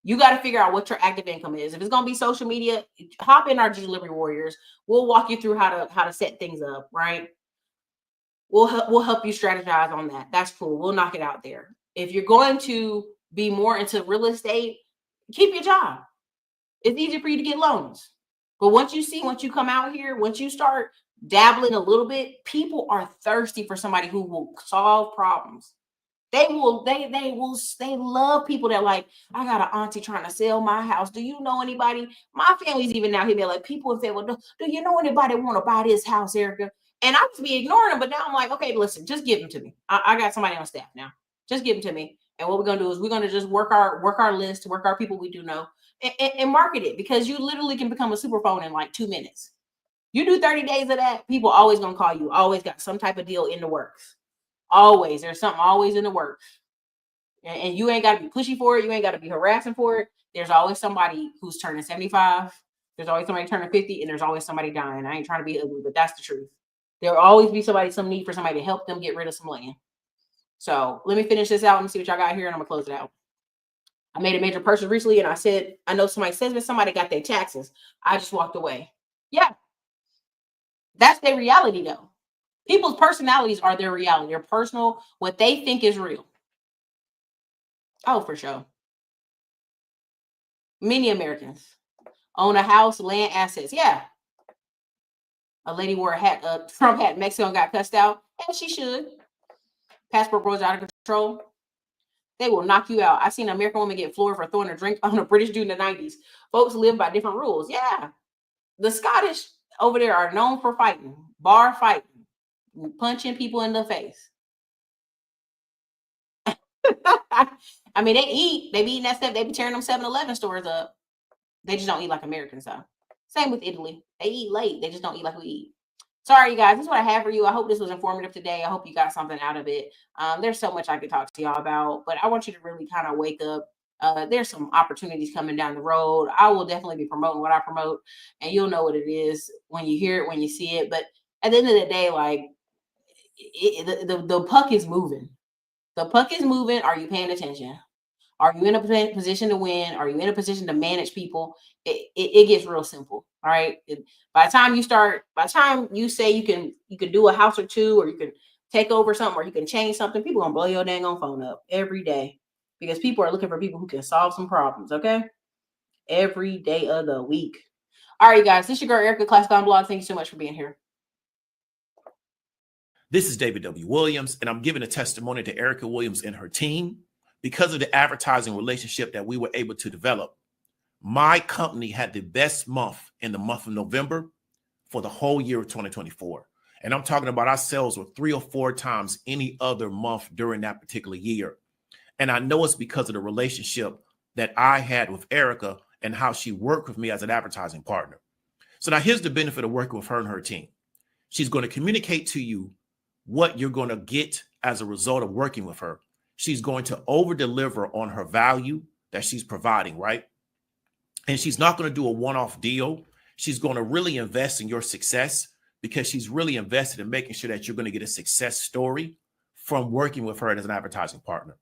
You got to figure out what your active income is. If it's going to be social media, hop in our delivery warriors. We'll walk you through how to set things up, right? We'll help you strategize on that. That's cool. We'll knock it out there. If you're going to be more into real estate, keep your job. It's easy for you to get loans. But once you come out here, once you start dabbling a little bit, people are thirsty for somebody who will solve problems. They love people that like, I got an auntie trying to sell my house. Do you know anybody? My family's even now, he'd be like, people would say, well, do you know anybody want to buy this house, Erica? And I just be ignoring them. But now I'm like, okay, listen, just give them to me. I got somebody on staff now. Just give them to me. And what we're going to do is we're going to just work our list, work our people we do know, and market it, because you literally can become a super phone in like 2 minutes. You do 30 days of that, people always going to call you. Always got some type of deal in the works. Always. There's something always in the works. And you ain't got to be pushy for it. You ain't got to be harassing for it. There's always somebody who's turning 75. There's always somebody turning 50. And there's always somebody dying. I ain't trying to be ugly, but that's the truth. There'll always be some need for somebody to help them get rid of some land. So let me finish this out and see what y'all got here, and I'm going to close it out. I made a major purchase recently and I said, I know somebody says that somebody got their taxes. I just walked away. Yeah. That's their reality though. People's personalities are their reality. Their personal, what they think is real. Oh, for sure. Many Americans own a house, land, assets. Yeah. A lady wore a hat, a Trump hat in Mexico and got cussed out. And she should. Passport bros out of control. They will knock you out. I've seen an American woman get floored for throwing a drink on a British dude in the 90s. Folks live by different rules. Yeah. The Scottish over there are known for fighting, bar fighting, punching people in the face. I mean, they be eating that stuff. They be tearing them 7-Eleven stores up. They just don't eat like Americans, though. Same with Italy. They eat late. They just don't eat like we eat. Sorry, you guys. This is what I have for you. I hope this was informative today. I hope you got something out of it. There's so much I could talk to y'all about, but I want you to really kind of wake up. There's some opportunities coming down the road. I will definitely be promoting what I promote, and you'll know what it is when you hear it, when you see it. But at the end of the day, like the puck is moving. The puck is moving. Are you paying attention? Are you in a position to win? Are you in a position to manage people? It gets real simple. All right. By the time you say you can do a house or two, or you can take over something, or you can change something, people gonna blow your dang on phone up every day because people are looking for people who can solve some problems. Okay. Every day of the week. All right, guys. This is your girl Erica, Classic on Blog. Thank you so much for being here. This is David W. Williams, and I'm giving a testimony to Erica Williams and her team. Because of the advertising relationship that we were able to develop, my company had the best month in the month of November for the whole year of 2024. And I'm talking about our sales were 3 or 4 times any other month during that particular year. And I know it's because of the relationship that I had with Erica and how she worked with me as an advertising partner. So now here's the benefit of working with her and her team. She's going to communicate to you what you're going to get as a result of working with her. She's going to over deliver on her value that she's providing, right? And she's not going to do a one-off deal. She's going to really invest in your success because she's really invested in making sure that you're going to get a success story from working with her as an advertising partner.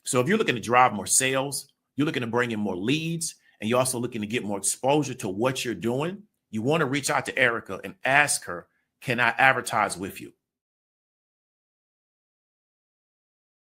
So if you're looking to drive more sales, you're looking to bring in more leads, and you're also looking to get more exposure to what you're doing, you want to reach out to Erica and ask her, can I advertise with you?